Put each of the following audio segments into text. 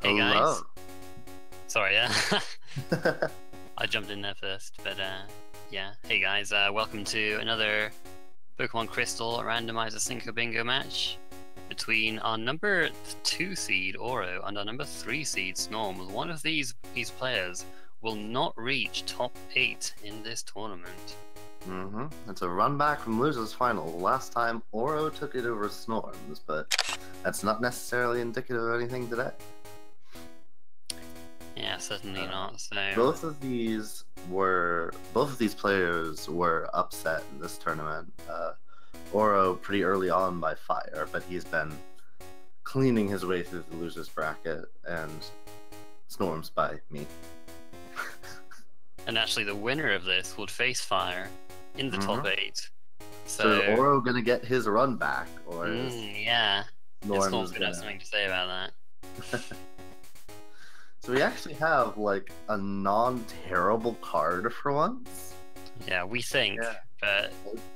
Hey guys. Hello. Sorry, I jumped in there first, but yeah. Hey guys, welcome to another Pokemon Crystal Randomizer Cinco Bingo match between our number 2 seed Ouro and our number 3 seed Snorms. One of these players will not reach top 8 in this tournament. It's a run back from losers final. Last time Ouro took it over Snorms, but that's not necessarily indicative of anything today. Yeah, certainly not. So both of these players were upset in this tournament. Ouro pretty early on by fire, but he's been cleaning his way through the losers bracket, and Snorms by me. And actually, the winner of this would face fire in the top 8. So is Ouro gonna get his run back, or yeah, Snorms gonna have something to say about that. So we actually have like a non-terrible card for once. Yeah, we think, but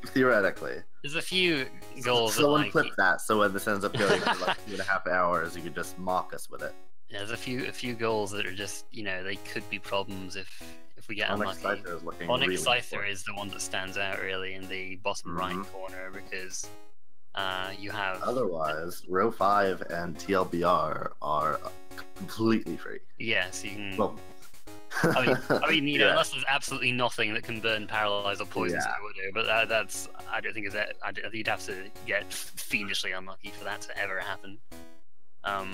theoretically, there's a few goals. Someone clip that, so when this ends up going for like 2.5 hours, you can just mock us with it. Yeah, there's a few goals that are just, you know, they could be problems if we get unlucky. Onyx Scyther is the one that stands out really in the bottom right corner, because you have. Otherwise, row 5 and TLBR are completely free. Yeah, so you can. Well, I mean, you know, unless there's absolutely nothing that can burn, paralyze, or poison Squirtle, but that's I don't think is that. I think you'd have to get fiendishly unlucky for that to ever happen. But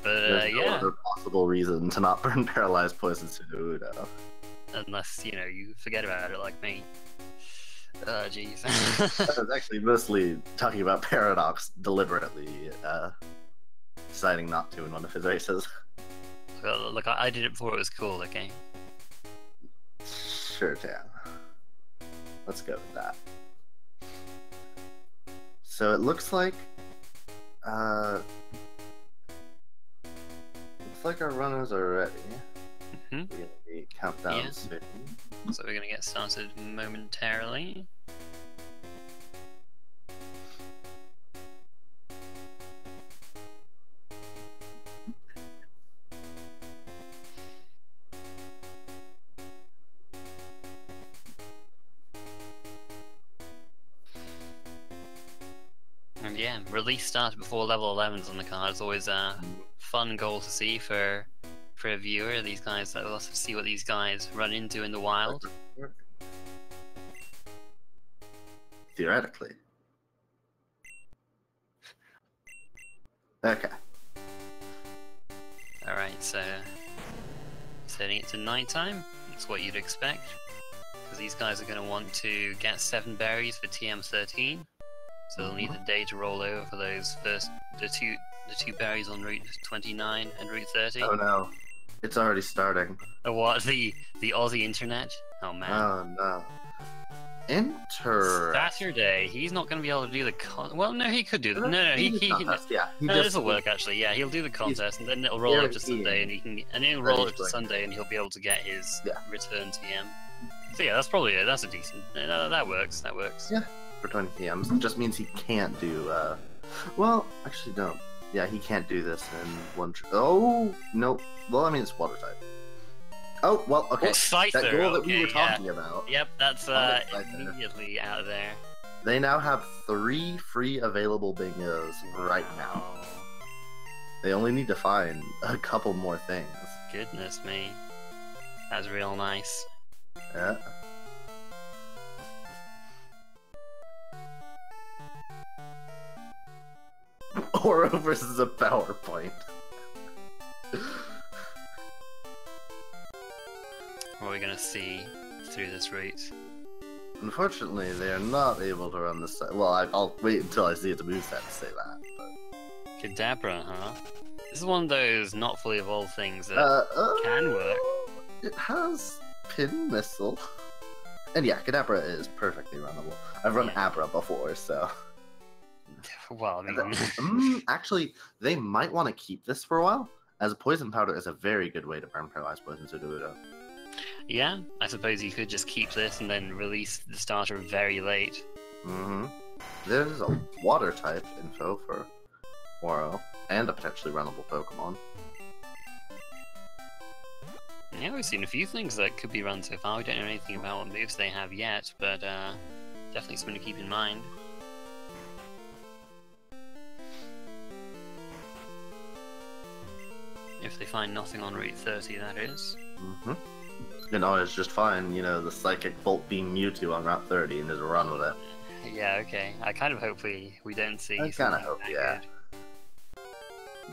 there's no other possible reason to not burn, paralyze, poison Squirtle. Unless, you know, you forget about it like me. Jeez. I was actually mostly talking about Paradox deliberately deciding not to in one of his races. Well, look, I did it before it was cool, okay? Sure, Tan. Let's go with that. So it looks like our runners are ready. We're gonna be countdown soon. So we're gonna get started momentarily. And yeah, release started before level 11's on the card. It's always a fun goal to see for a viewer. These guys, that will also see what these guys run into in the wild. Theoretically. Okay. Alright, so setting it to nighttime. That's what you'd expect, because these guys are going to want to get 7 berries for TM13. So they'll need a day to roll over for those the two berries on Route 29 and Route 30. Oh no. It's already starting. Oh, what? The Aussie internet? Oh man. Oh no. Saturday, he's not going to be able to do the well, no, he could do that. No, this will work actually. Yeah, he'll do the contest, and then it'll roll up to Sunday, and it'll roll up to Sunday, and he'll be able to get his return TM. So yeah, that's probably it. That's a decent. That works. That works. Yeah, for 20 TMs. It just means he can't do. Well, actually, no. Yeah, he can't do this in one. Oh no. Well, I mean, it's water type. Oh well, okay. Well, Scyther, that goal that we were talking about. Yep, that's immediately out of there. They now have 3 free available bingos right now. They only need to find a couple more things. Goodness me, that's real nice. Yeah. Ouro versus a PowerPoint. What are we gonna see through this route? Unfortunately, they are not able to run this. Well, I'll wait until I see its moveset to say that. But... Kadabra, huh? This is one of those not fully evolved things that can work. It has Pin Missile. And yeah, Kadabra is perfectly runnable. I've run Abra before, so... Well, I mean... actually, they might want to keep this for a while, as a Poison Powder is a very good way to burn Paralyzed Poison Sudowoodo. Yeah, I suppose you could just keep this and then release the starter very late. There's a Water type info for Ouro, and a potentially runnable Pokemon. Yeah, we've seen a few things that could be run so far. We don't know anything about what moves they have yet, but definitely something to keep in mind. If they find nothing on Route 30, that is. Mm-hmm. You know, it's just fine, you know, the Psychic Bolt Beam Mewtwo on Route 30 and just run with it. Yeah, okay. I kind of hope we don't see. I kind of hope, that yeah.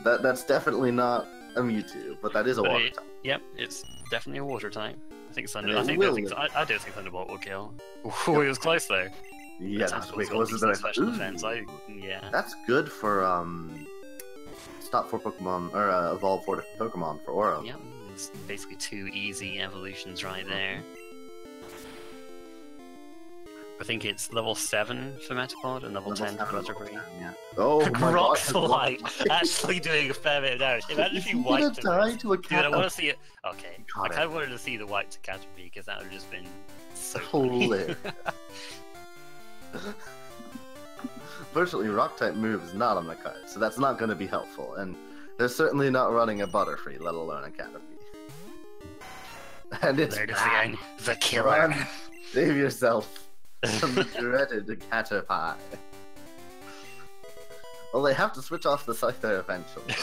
good. That's definitely not a Mewtwo, but that is a water type. Yep, it's definitely a water type. I think Thunder. And I it think will I don't think Thunderbolt will kill. Ooh, it was close though. Yeah, Thunderbolt's wait, got was decent it special defense. Yeah. That's good for stop 4 Pokemon or evolve 4 different Pokemon for Oro. Yep, it's basically 2 easy evolutions right there. I think it's level 7 for Metapod and level 10 for Butterfree. Yeah. Oh my Rock god. Slide actually doing a fair bit of damage. Imagine if you wiped it. To a Dude, I cat. want to see it. Okay, I Got kind of wanted to see the wipe to Caterpie because that would have just been so Hilarious. Fortunately, rock type move is not on the card, so that's not going to be helpful. And they're certainly not running a Butterfree, let alone a Caterpie. And it's There it is bad. again. The killer. Run. Save yourself from the dreaded Caterpie. Well, they have to switch off the Scyther eventually.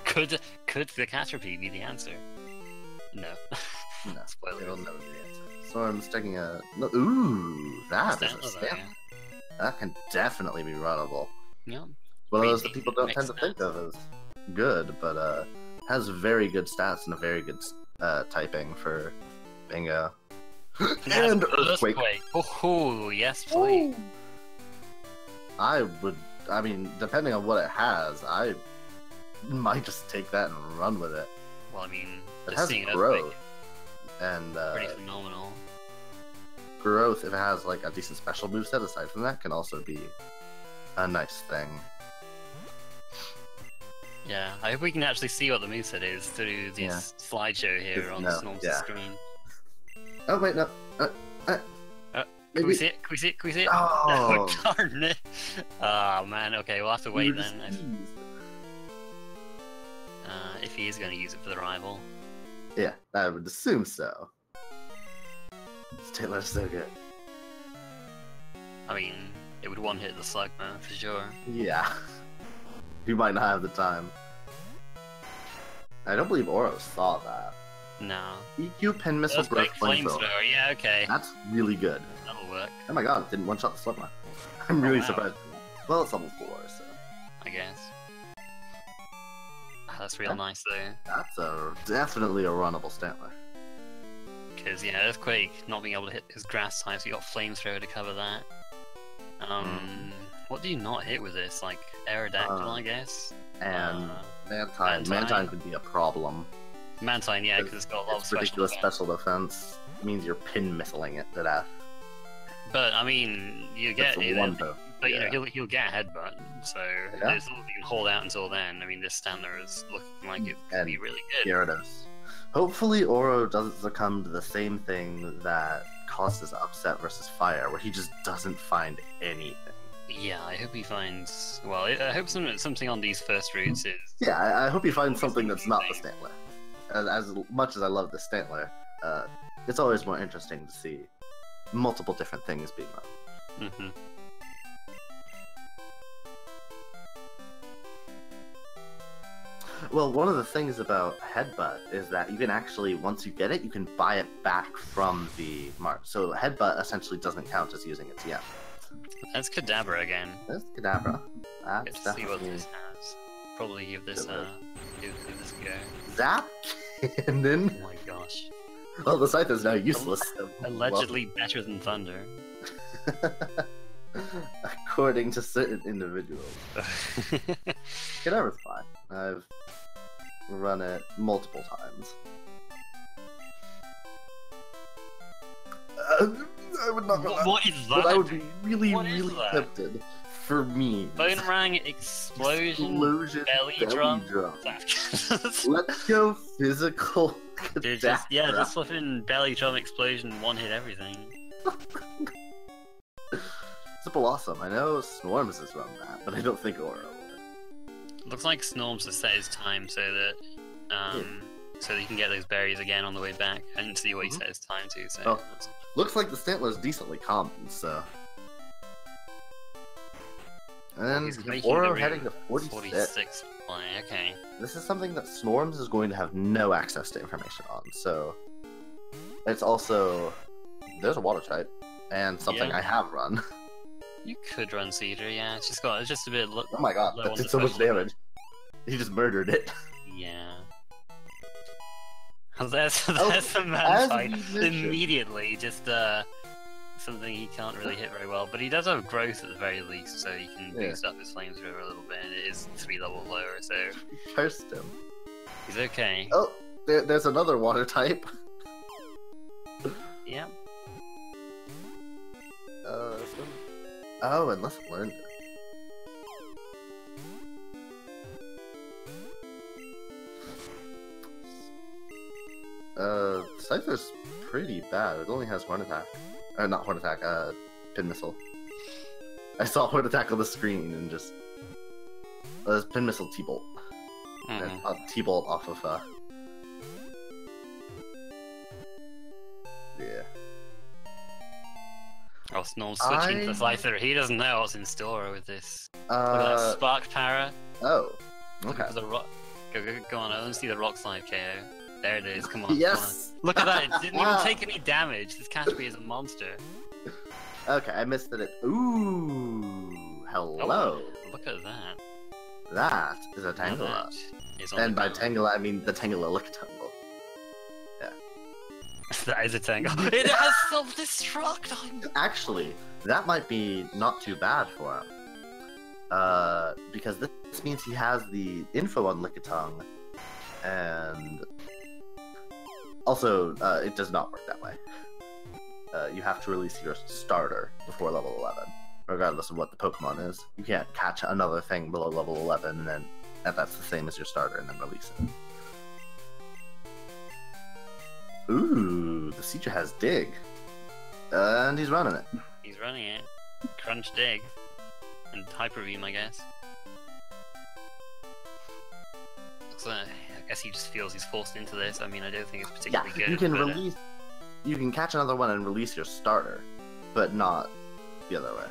could the Caterpie be the answer? No. No, Spoiler. it'll never be the answer. So I'm sticking a... No, ooh, that is a Stantler, stamp. yeah. That can definitely be runnable. Yeah. One of those Pretty that people don't tend decent to think of as good, but has very good stats and a very good typing for Bingo. And Earthquake. Oh, yes, please. I mean, depending on what it has, I might just take that and run with it. Well, I mean, It just has seeing growth. Earthquake And is pretty phenomenal. growth, if it has like a decent special moveset aside from that, can also be a nice thing. Yeah, I hope we can actually see what the moveset is through this slideshow here on Snorms' screen. Oh wait, no. Can we see it? Can we see it? Can we see it? Oh, No, darn it! Oh man, okay, we'll have to wait then. If he is going to use it for the rival. Yeah, I would assume so. Stantler's so good. I mean, it would one-hit the Slugma for sure. Yeah. You might not have the time. I don't believe Oro saw that. No. EQ, Pin Missile, Growth, Flamethrower. Flamethrower. Yeah, okay. That's really good. That'll work, Oh my god, it didn't one-shot the Slugma. I'm really wow. surprised. Well, it's level 4, so... I guess. That's real nice though. That's definitely a runnable Stantler. Because, yeah, Earthquake not being able to hit his grass type, so you got Flamethrower to cover that. What do you not hit with this? Like, Aerodactyl, I guess? And Mantine. Mantine could be a problem. Mantine, yeah, because it's got a lot of ridiculous special defense means you're pin missiling it to death. But, I mean, you get it. But, you know, he'll get a headbutt, so as long as you can hold out until then, I mean, this Stantler is looking like it could be really good. Gyarados. Hopefully Oro doesn't succumb to the same thing that causes Upset versus Fire, where he just doesn't find anything. Yeah, I hope he finds... Well, I hope something on these first routes is... Yeah, I hope he finds something that's not the Stantler. As much as I love the Stantler, it's always more interesting to see multiple different things being run. Mm-hmm. Well, one of the things about Headbutt is that you can actually, once you get it, you can buy it back from the mark. So Headbutt essentially doesn't count as using its yet. That's Kadabra again. That's Kadabra. Let's see what this has. Probably give this give this a go. Zap Cannon. Oh my gosh. Well, the Scythe is now useless. Allegedly better than Thunder. According to certain individuals. Kadabra's fine. I've run it multiple times. I would not run What is that? But I would be really, What is really that? tempted for me. Bonerang Explosion Belly Drum. Let's go physical. Dude, just flipping Belly Drum Explosion one-hit everything. Simple Awesome. I know Snorms has run that, but I don't think Oro would. Looks like Snorms has set his time so that so that you can get those berries again on the way back. I didn't see what he set his time to, so Oh, looks like the Stantler is decently common, so. And Ouro heading to 46. Okay. This is something that Snorms is going to have no access to information on, so it's also there's a water type and something I have run. You could run Cedar, yeah. It's just a bit. Oh my god, that did so much damage. He just murdered it. Yeah. There's the man fight immediately. Just something he can't really hit very well, but he does have growth at the very least, so he can boost up his flamethrower a little bit. And it is 3 levels lower, so cursed him. He's okay. Oh, there's another water type. Yeah. Oh, and let's learn it. Scyther's pretty bad. It only has Horn Attack. Not Horn Attack, Pin Missile. I saw Horn Attack on the screen and just... Pin Missile T-Bolt. And T-Bolt off of, yeah. Oh, Snorm's switching to Scyther. He doesn't know what's in store with this. Look at that Spark Para. Oh, okay. The rock... Go on, I want to see the Rock Slide KO. There it is, come on. Yes! Come on. Look at that, it didn't even take any damage. This Caterpie is a monster. Okay, I missed it. Ooh, hello. Oh, look at that. That is a Tangela. And by Tangela, I mean the Tangela Lickitungle. Yeah. That is a Tangela. It has self-destruct! Actually, that might be not too bad for him. Because this means he has the info on Lickitung, and also, it does not work that way. You have to release your starter before level 11, regardless of what the Pokemon is. You can't catch another thing below level 11 and then that's the same as your starter and then release it. Ooh, the Seadra has Dig. And he's running it. He's running it. Crunch Dig. And Hyper Beam, I guess. So, I guess he just feels he's forced into this. I mean, I don't think it's particularly good. You can release... You can catch another one and release your starter, but not the other way.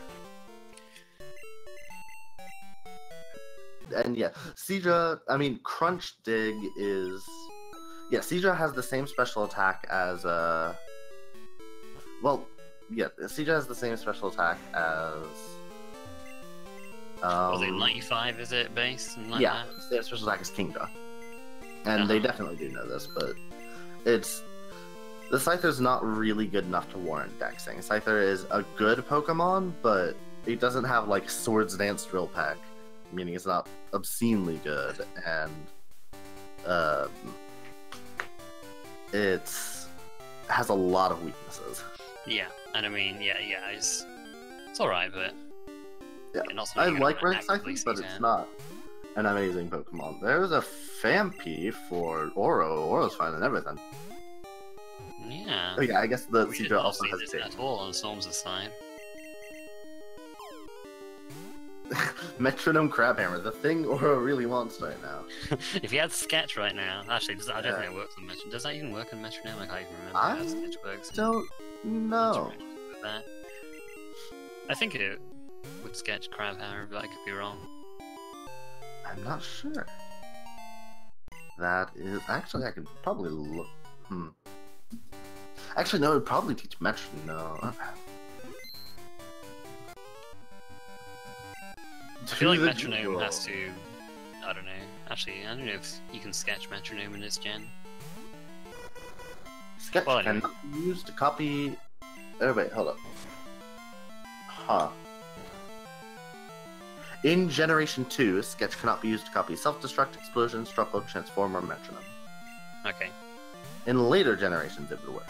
And yeah, Seadra, I mean, Crunch Dig is... Yeah, Seadra has the same special attack as, well, yeah, Seadra has the same special attack as... Was it 95, is it, base? Yeah, their special attack is Kingdra. And they definitely do know this, but it's... The Scyther's not really good enough to warrant Dexing. Scyther is a good Pokemon, but it doesn't have, like, Swords Dance Drill Peck, meaning it's not obscenely good, and, it has a lot of weaknesses. Yeah, and I mean, yeah, it's alright, but... Yeah, I like Red Scyther, but it's not an amazing Pokemon. There's a Fampi for Ouro. Ouro's fine and everything. Yeah. Oh yeah, I guess the we Seadra also has this at all on Storm's side. Metronome Crabhammer, the thing Ouro really wants right now. If he had Sketch right now, actually, I don't think it works on Metronome. Does that even work on Metronome? I can't even remember how Sketch works. Don't know. I think it would Sketch Crabhammer, but I could be wrong. I'm not sure. That is... Actually, I could probably look... Actually, no, it would probably teach Metronome. I feel like Metronome has to... I don't know. Actually, I don't know if you can sketch Metronome in this gen. Sketch cannot be used to copy... Oh wait, hold up. Huh. In Generation 2, Sketch cannot be used to copy Self-Destruct, Explosion, Struggle, Transform, or Metronome. Okay. In later generations, it would work.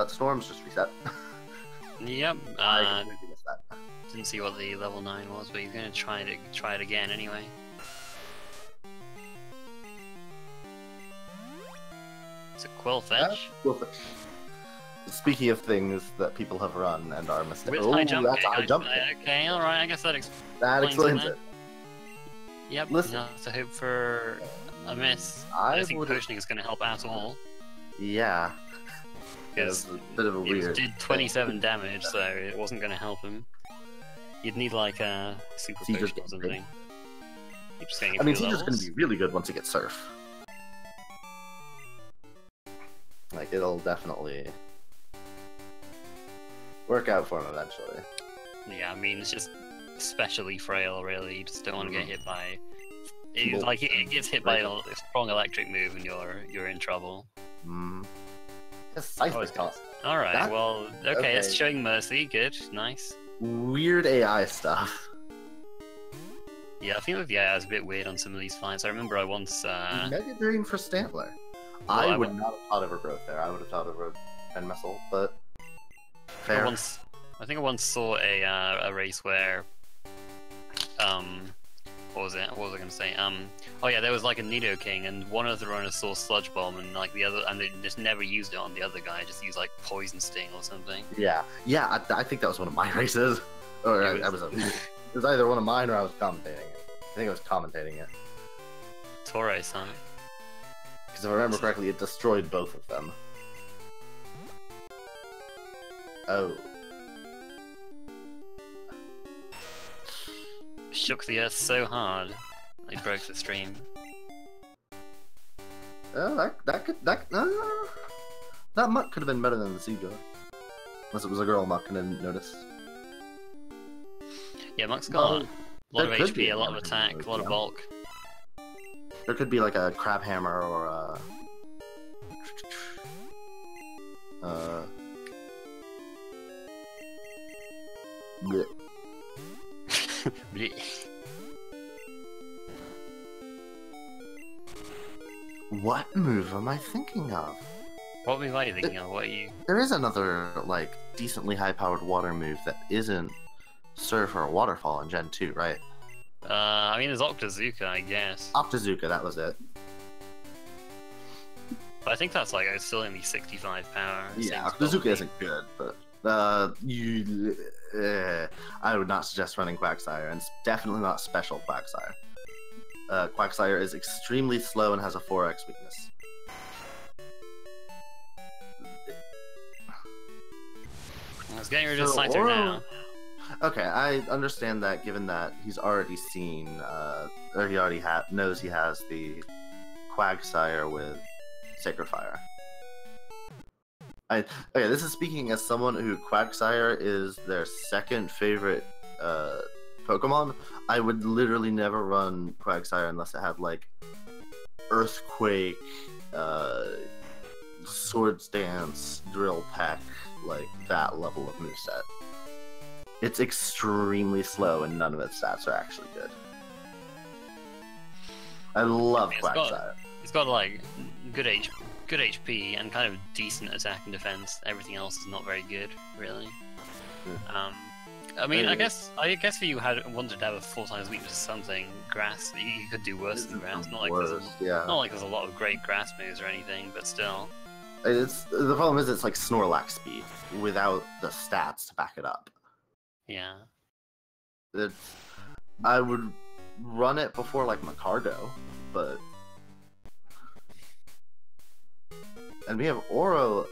Storms just reset. Yep. I completely missed that. Didn't see what the level 9 was, but he's gonna try it again anyway. It's a Quill Fetch. Quill Fetch. Speaking of things that people have run and are mistakes. With Oh, high jump that's kick. a high jump kick. Okay, alright, I guess that That explains it. it. Yep, Listen. you have to hope for a miss. I I don't think would- potioning is going to help at all. Yeah. Because It's a bit of a it weird. did 27 damage, so it wasn't going to help him. You'd need like a super Sieger's potion or getting something. You're just getting I mean, a few Sieger's levels. gonna be really good once he gets Surf. Like, it'll definitely work out for him eventually. Yeah, I mean, it's just especially frail, really. You just don't want to get hit by... Well, Like, it gets hit by a strong electric move and you're in trouble. It's seismic toss. Alright, That- well, okay, it's okay. showing mercy, good, nice. Weird AI stuff. Yeah, I feel like the AI is a bit weird on some of these fights. I remember I once... Mega Drain for Stantler. I I would not have thought Overgrowth there. I would have thought Overgrowth and Missile, but fair. I think I once saw a race where, what was it? What was I going to say? Oh yeah, there was like a Nido King, and one of the runners saw Sludge Bomb, and like the other, and they just never used it on the other guy. Just used like Poison Sting or something. Yeah, I think that was one of my races, or It I was- was. It was either one of mine or I was commentating it. I think I was commentating it Torres, huh? because if I remember correctly, it destroyed both of them. Oh. Shook the earth so hard, they broke the stream. Oh, that muck could have been better than the Seagull. Unless it was a girl muck and I didn't notice. Yeah, Muck's got a lot of there could be HP, a a lot of damage attack, move, a lot of yeah. bulk. There could be like a Crab Hammer or a... bleh. Blech. What move am I thinking of? What were you thinking of? What are you... There is another, like, decently high-powered water move that isn't Surf or Waterfall in Gen 2, right? I mean, there's Octazooka, I guess. Octazooka, that was it. But I think that's like, it's still only 65 power. Yeah, same Octazooka spell isn't good, but I would not suggest running Quagsire, and it's definitely not special Quagsire. Quagsire is extremely slow and has a 4x weakness. I was getting rid of So, Scyther Ouro- now. Okay, I understand that given that he's already seen, or he already knows he has the Quagsire with Sacred Fire. Okay, this is speaking as someone who Quagsire is their second favorite Pokemon. I would literally never run Quagsire unless it had like Earthquake, Swords Dance, Drill Peck, like that level of moveset. It's extremely slow and none of its stats are actually good. I love Quagsire. It's got like good HP and kind of decent attack and defense. Everything else is not very good, really. I mean, I guess if you wanted to have a 4x weakness or something, grass, you could do worse than grass. Not like there's a lot of great grass moves or anything, but still. The problem is it's like Snorlax speed without the stats to back it up. Yeah. I would run it before like Macargo, but and we have Ouro.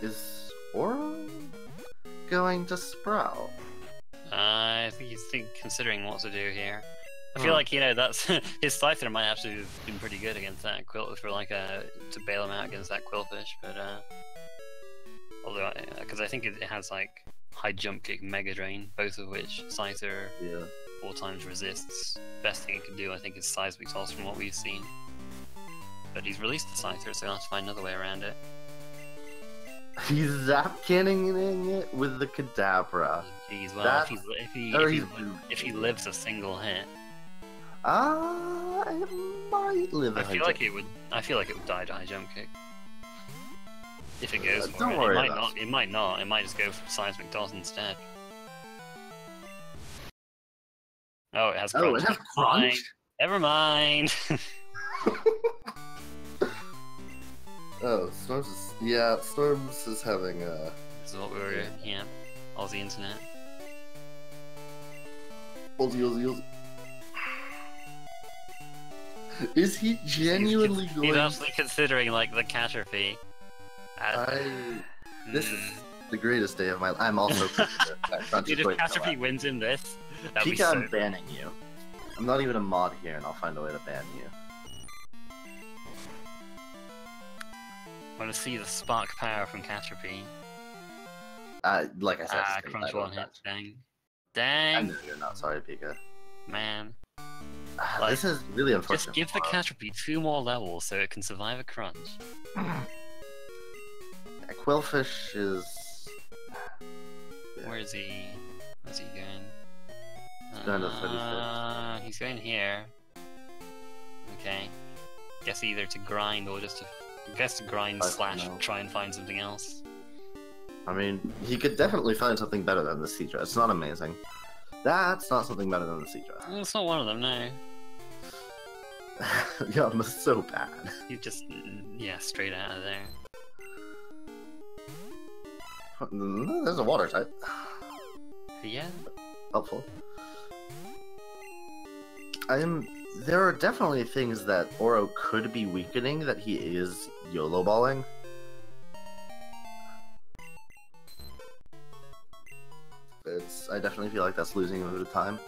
Is Ouro going to Sprout? I think he's considering what to do here. I feel like, you know, that's his Scyther might actually have been pretty good against that Quill for like to bail him out against that Quillfish, but although because I think it has like high jump kick, Mega Drain, both of which Scyther 4 times resists. Best thing it can do, I think, is Seismic Toss from what we've seen. But he's released the Scyther, so he'll have to find another way around it. He's zap cannoning it with the Kadabra. Jeez, well, if he lives a single hit, it might live. I feel like it would die to high jump kick. If it goes for don't it, worry it might about not. It might not. It might just go for Seismic Toss instead. Oh, it has crunch. Oh, it has crunch? Never mind. Oh, Storms is... Yeah, Storms is having This is what we were, yeah, Aussie internet. Aussie. Is he genuinely going... He's actually considering, like, the catastrophe. This is the greatest day of my life. I'm also... Dude, if catastrophe wins in this, that'd be Pika, so... I'm banning you. I'm not even a mod here, and I'll find a way to ban you. I want to see the spark power from catastrophe. Like I said, just crunch one hit. Dang. I Dang. know you're not sorry, Pika. Man. This is really unfortunate. Just give the catastrophe 2 more levels so it can survive a crunch. Quillfish is... Yeah. Where is he? Where's he going? He's going to 36. He's going here. Okay. Guess either to grind or just to... I guess to grind slash try and find something else. I mean, he could definitely find something better than the Seadra. It's not amazing. That's not something better than the Seadra. Well, it's not one of them, no. Yeah, I'm so bad. You just... yeah, straight out of there. There's a water type. Yeah. Helpful. There are definitely things that ouro could be weakening that he is YOLO balling. I definitely feel like that's losing a bit of time.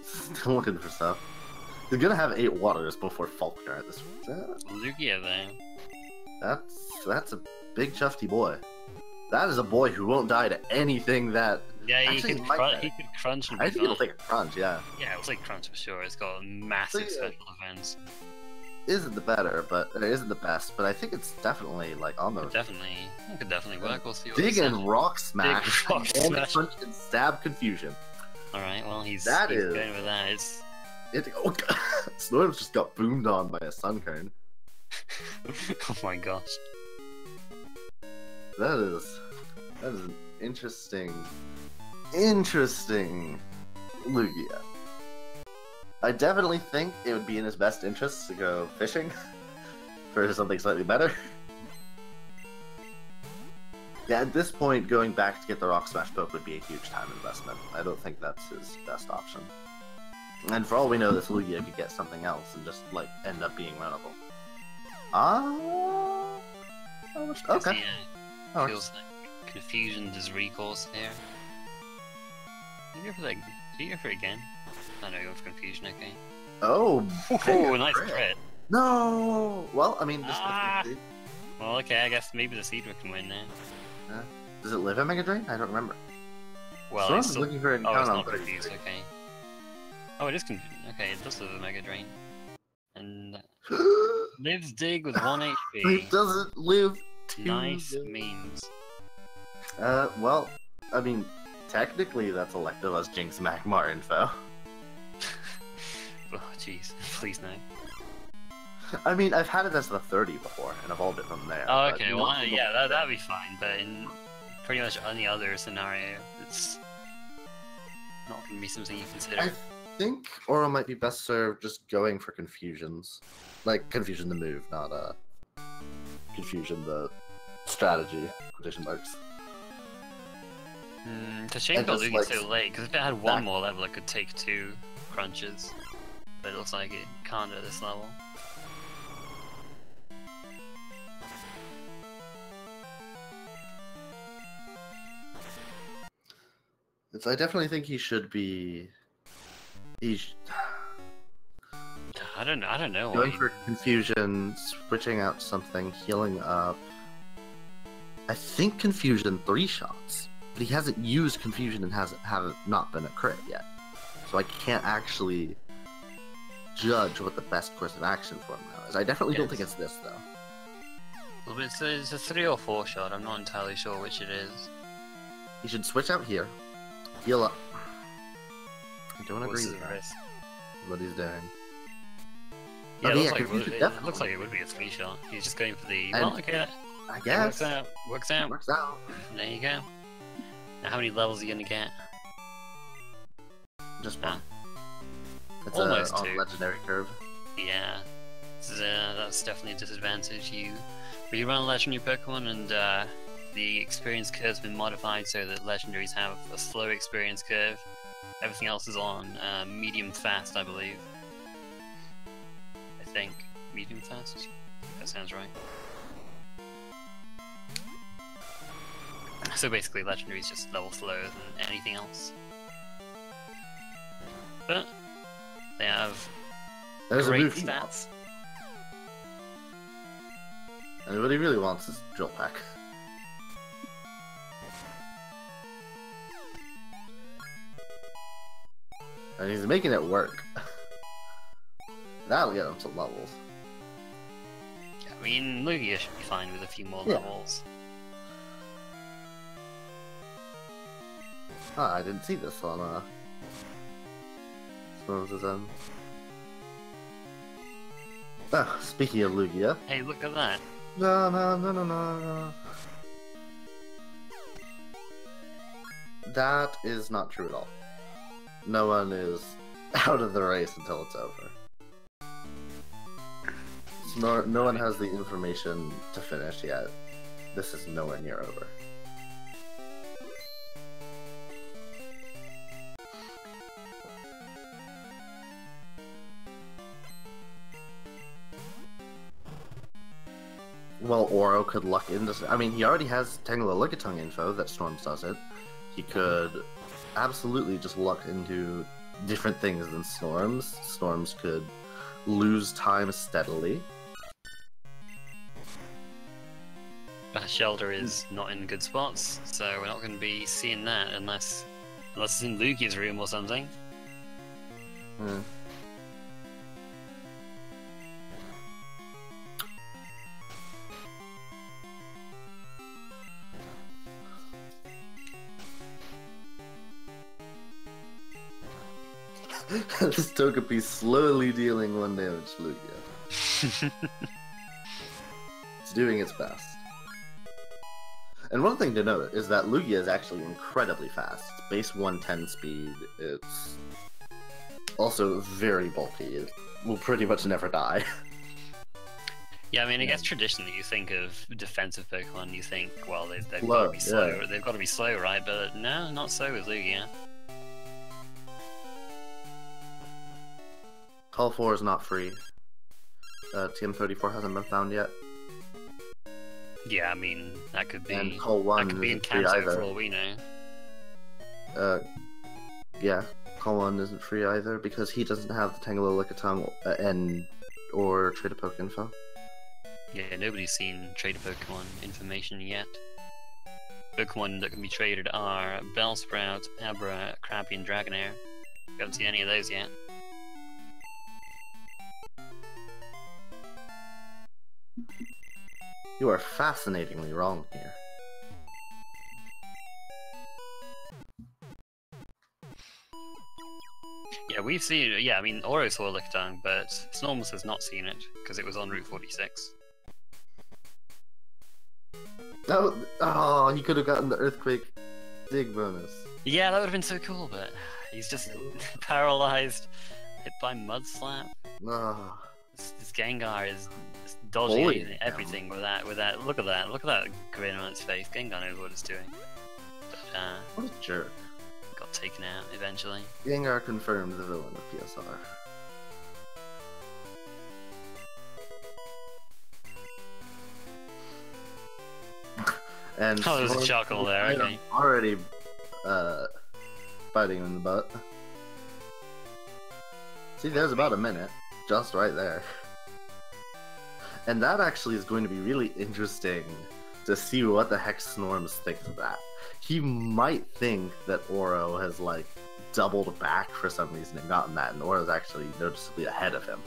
Still looking for stuff. He's gonna have 8 waters before Faulkner at this point. Lugia though. That's a big chufty boy. That is a boy who won't die to anything that... Yeah, he could crunch and be I think it'll take a crunch, yeah. Yeah, it'll take crunch for sure. It's got a massive special defense. Isn't the better, but it isn't the best, but I think it's definitely like on the... It could definitely work. We'll see what Dig and rock smash. Dig, rock smash. Punch and stab confusion. Alright, well he's going with that. It's... Oh, Snorms just got boomed on by a Sunkern. Oh my gosh. That is an interesting Lugia. I definitely think it would be in his best interest to go fishing for something slightly better. Yeah, at this point, going back to get the Rock Smash poke would be a huge time investment. I don't think that's his best option. And for all we know, this Lugia could get something else and just, like, end up being runnable. Okay. Yeah, feels like confusion does recourse here. Did you go for it again? I know, you went for confusion, okay. Oh, nice crit. No! Well, I mean, this well, okay, I guess maybe the Seadra can win now. Does it live at Mega Drain? I don't remember. Well, Storm's still... looking for it. Oh, it's not confused, okay. Oh, it is confused. Okay, it does live at Mega Drain. And lives Dig with 1 HP. It doesn't live too Nice good. memes. Well, I mean, technically that's elective as Jinx Magmar info. Oh, jeez. Please no. I mean, I've had it as the 30 before, and evolved it from there. Oh, okay, well, yeah, that'd be fine, but in pretty much any other scenario, it's not going to be something you consider. I think ouro might be best served just going for confusions. Like, confusion the move, not, confusion the strategy, quotation marks. It's a shame it got Lugia so late, because if it had one more level, it could take 2 crunches. But it looks like it can't at this level. I definitely think he should be... I don't know. Going for confusion, switching out something, healing up. I think confusion 3 shots, but he hasn't used confusion and hasn't not been a crit yet. So I can't actually judge what the best course of action for him now is. I definitely don't think it's this though. Well, it's a 3 or 4 shot. I'm not entirely sure which it is. He should switch out here, heal up. I don't agree with that. What he's doing. Yeah, it looks like it would be a 3 shot. He's just going for the... Well, okay. I guess. Works out. There you go. Now, how many levels are you gonna get? Just one. It's almost on 2. Legendary curve. Yeah. That's definitely a disadvantage. You run a legendary Pokemon, and the experience curve's been modified so that legendaries have a slow experience curve. Everything else is on medium fast, I believe. I think medium fast. That sounds right. So basically, legendary is just level slower than anything else. But they have great stats. And what he really wants is Drill Peck. And he's making it work. That'll get him some levels. Yeah, I mean, Lugia should be fine with a few more levels. Ah, I didn't see this on Snorms' end. Ah, speaking of Lugia. Hey, look at that. No. That is not true at all. No one is out of the race until it's over. No one has the information to finish yet. This is nowhere near over. Well, Ouro could luck into... I mean, he already has Tangela-Lickitung info that Storms does it. He could absolutely just luck into different things than Snorms. Snorms could lose time steadily. Shelter is not in good spots, so we're not going to be seeing that unless it's in Lugia's room or something. Hmm. This Togepi slowly dealing 1 damage to Lugia. It's doing its best. And one thing to note is that Lugia is actually incredibly fast. It's base 110 speed. It's also very bulky. It will pretty much never die. Yeah, I mean, I guess traditionally you think of defensive Pokemon, you think, well, they've got Slow, to be slow. yeah. They've got to be slow, right? But no, not so with Lugia. Call 4 is not free. TM34 hasn't been found yet. Yeah, I mean, that could be. And Call 1 that could be in isn't free Kanto either. for all we know. Yeah, Call 1 isn't free either because he doesn't have the Tangela-Lickitung or Trade-a-Poke info. Yeah, nobody's seen Trader Pokemon information yet. Pokemon that can be traded are Bellsprout, Abra, Crappy, and Dragonair. We haven't seen any of those yet. You are fascinatingly wrong here. Yeah, we've seen it. Yeah, I mean, Ouro saw Lickitung, but Snorms has not seen it because it was on Route 46. Oh, he could have gotten the Earthquake Dig bonus. Yeah, that would have been so cool, but he's just paralyzed, hit by Mud Slap. Oh. This Gengar is dodging everything with that. Look at that grin on its face. Gengar knows what it's doing. But What a jerk. got taken out eventually. Gengar confirmed the villain of PSR. And Oh, there's a charcoal there. Okay. Already biting him in the butt. See, there's about a minute. Just right there. And that actually is going to be really interesting to see what the heck Snorms thinks of that. He might think that Ouro has, like, doubled back for some reason and gotten that, and Ouro's actually noticeably ahead of him.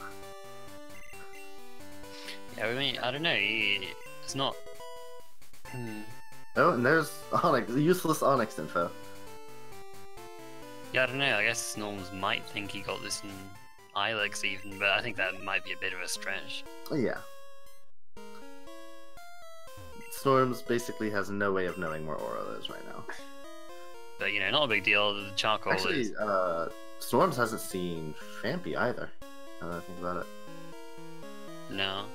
Yeah, I mean, I don't know. It's not. Oh, and there's Onyx, useless Onyx info. Yeah, I don't know. I guess Snorms might think he got this in Ilex even, but I think that might be a bit of a stretch. Yeah. Snorms basically has no way of knowing where Ouro is right now. But, you know, not a big deal. The charcoal Actually, is. Snorms hasn't seen Fampy either, now that I think about it. No.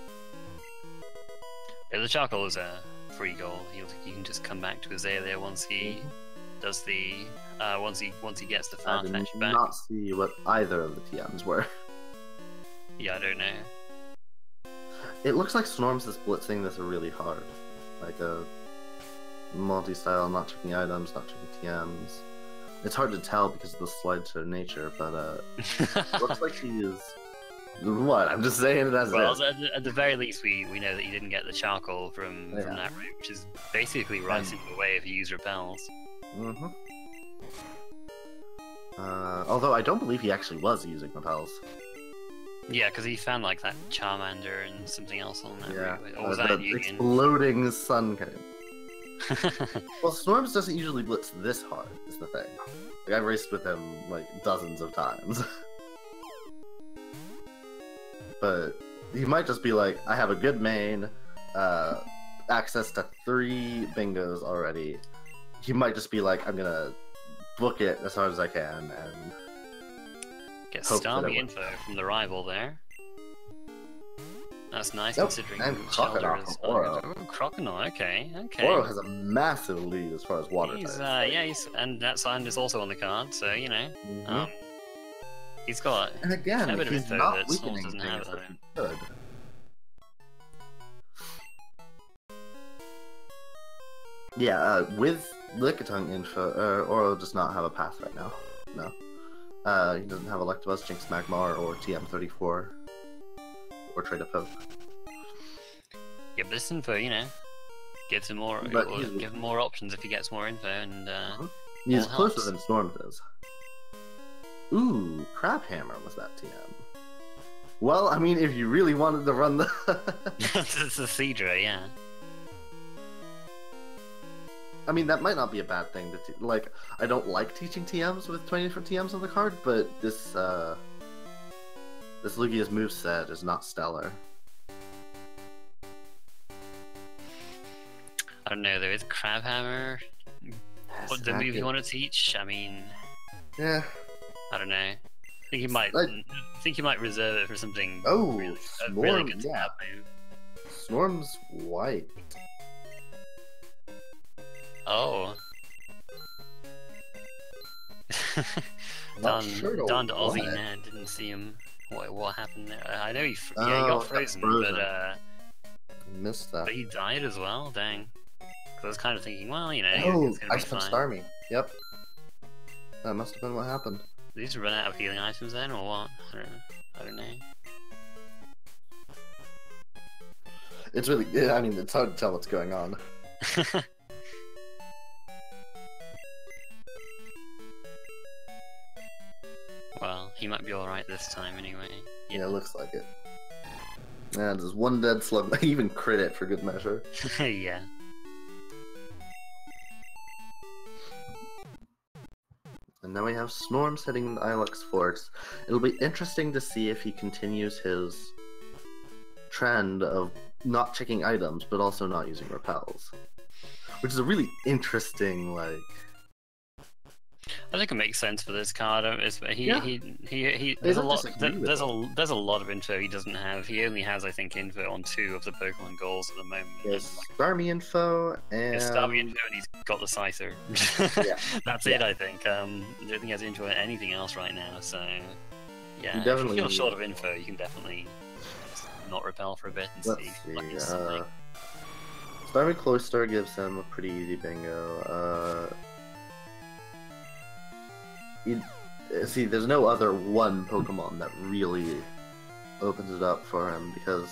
Yeah, the charcoal is a free goal. He can just come back to Azalea once he does the once he gets the I Farfetch did back. not see what either of the TMs were. Yeah, I don't know. It looks like Snorms is blitzing this really hard. Like a multi-style, not checking items, not checking TMs. It's hard to tell because of the slideshow nature, but it looks like he is... What? I'm just saying it as it is. At the very least, we know that he didn't get the charcoal from that route, which is basically right in the way if you use repels. Mm-hmm. Although I don't believe he actually was using repels. Yeah, because he found like that Charmander and something else on that route. Or was the that Union? Exploding sun cone. Well, Snorms doesn't usually blitz this hard, is the thing. Like, I've raced with him like dozens of times. But he might just be like, I have a good main, access to 3 bingos already. He might just be like, I'm gonna book it as hard as I can and get Starmie info from the rival there. That's nice considering Shelter is Croconaw. Okay. Ouro has a massive lead as far as water types. And that sign is also on the card, so you know. He's got and again, a bit of he's info not that weakening doesn't have things it. that he could. Yeah, with Lickitung info, Ouro does not have a path right now. No. He doesn't have Electabuzz, Jinx Magmar, or TM34. Or Trade a Poke. Yeah, but this info, you know, gives him more, give him more options if he gets more info, and he's closer than Storms is. Ooh, Crabhammer was that TM. Well, I mean, if you really wanted to run the... It's the Seadra, yeah. I mean, that might not be a bad thing to like. I don't like teaching TMs with 20 different TMs on the card, but this Lugia's moveset is not stellar. I don't know, there is Crabhammer. What the move you want to teach? I mean, yeah, I don't know. I think you might reserve it for something. Oh, really good yeah. move. Snorms White. Oh. Don to Aussie Ned didn't see him. What happened there? I know he got frozen, but missed that. But he died as well. Dang. I was kind of thinking, well, you know, it's gonna I be spent fine. Starmie. Yep. That must have been what happened. Did he just run out of healing items then, or what? I don't know. It's really, yeah, I mean, it's hard to tell what's going on. Well, he might be alright this time anyway. Yeah, it looks like it. And there's one dead slug. I even crit it for good measure. Yeah. And now we have Snorms hitting the Ilex Forks. It'll be interesting to see if he continues his trend of not checking items, but also not using repels. Which is a really interesting, like... I think it makes sense for this card. There's a lot of info he doesn't have. He only has, I think, info on 2 of the Pokemon goals at the moment. There's Starmie info and... Starmie info, and he's got the Scyther. Yeah. That's it, I think. I don't think he has info on anything else right now, so... Yeah, definitely... if you feel short of info, you can definitely just not repel for a bit and see if you something. Starmie Cloyster gives him a pretty easy bingo. See, there's no other one Pokemon that really opens it up for him, because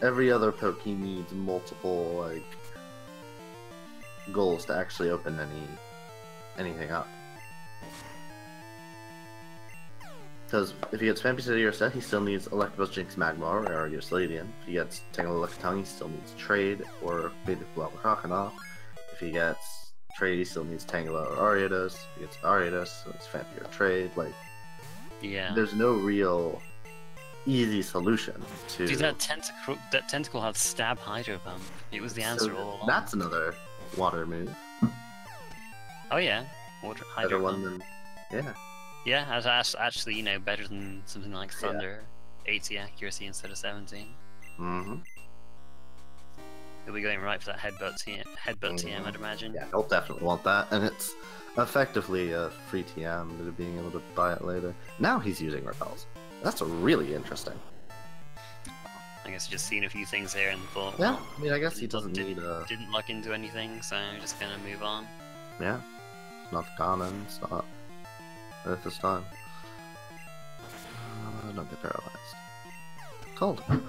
every other poke he needs multiple, like, goals to actually open anything up. Because if he gets Phanpy City or Set, he still needs Electabuzz, Jinx, Magmar, or Ursaladian. If he gets Tangle Lickitung, he still needs Trade, or Basic Croconaw. If he gets Trade, he still needs Tangela or Ariados. If he gets Ariados, so it's Phanpy or Trade. Like, yeah, there's no real easy solution to... Dude, that tentacle had Stab Hydro Pump. It was the answer all along. That's another water move. Oh yeah, water Hydro Pump. One than... Yeah. Yeah, that's actually, you know, better than something like Thunder. Yeah. 80 accuracy instead of 17. Mm-hmm. He'll be going right for that headbutt TM, I'd imagine. Yeah, he'll definitely want that, and it's effectively a free TM to being able to buy it later. Now he's using repels. That's really interesting. I guess just seen a few things here and thought, Yeah, well, I mean, I guess he doesn't need a... Didn't luck into anything, so just gonna move on. Yeah, it's not common, it's not at this time. Don't get paralyzed. Cold. And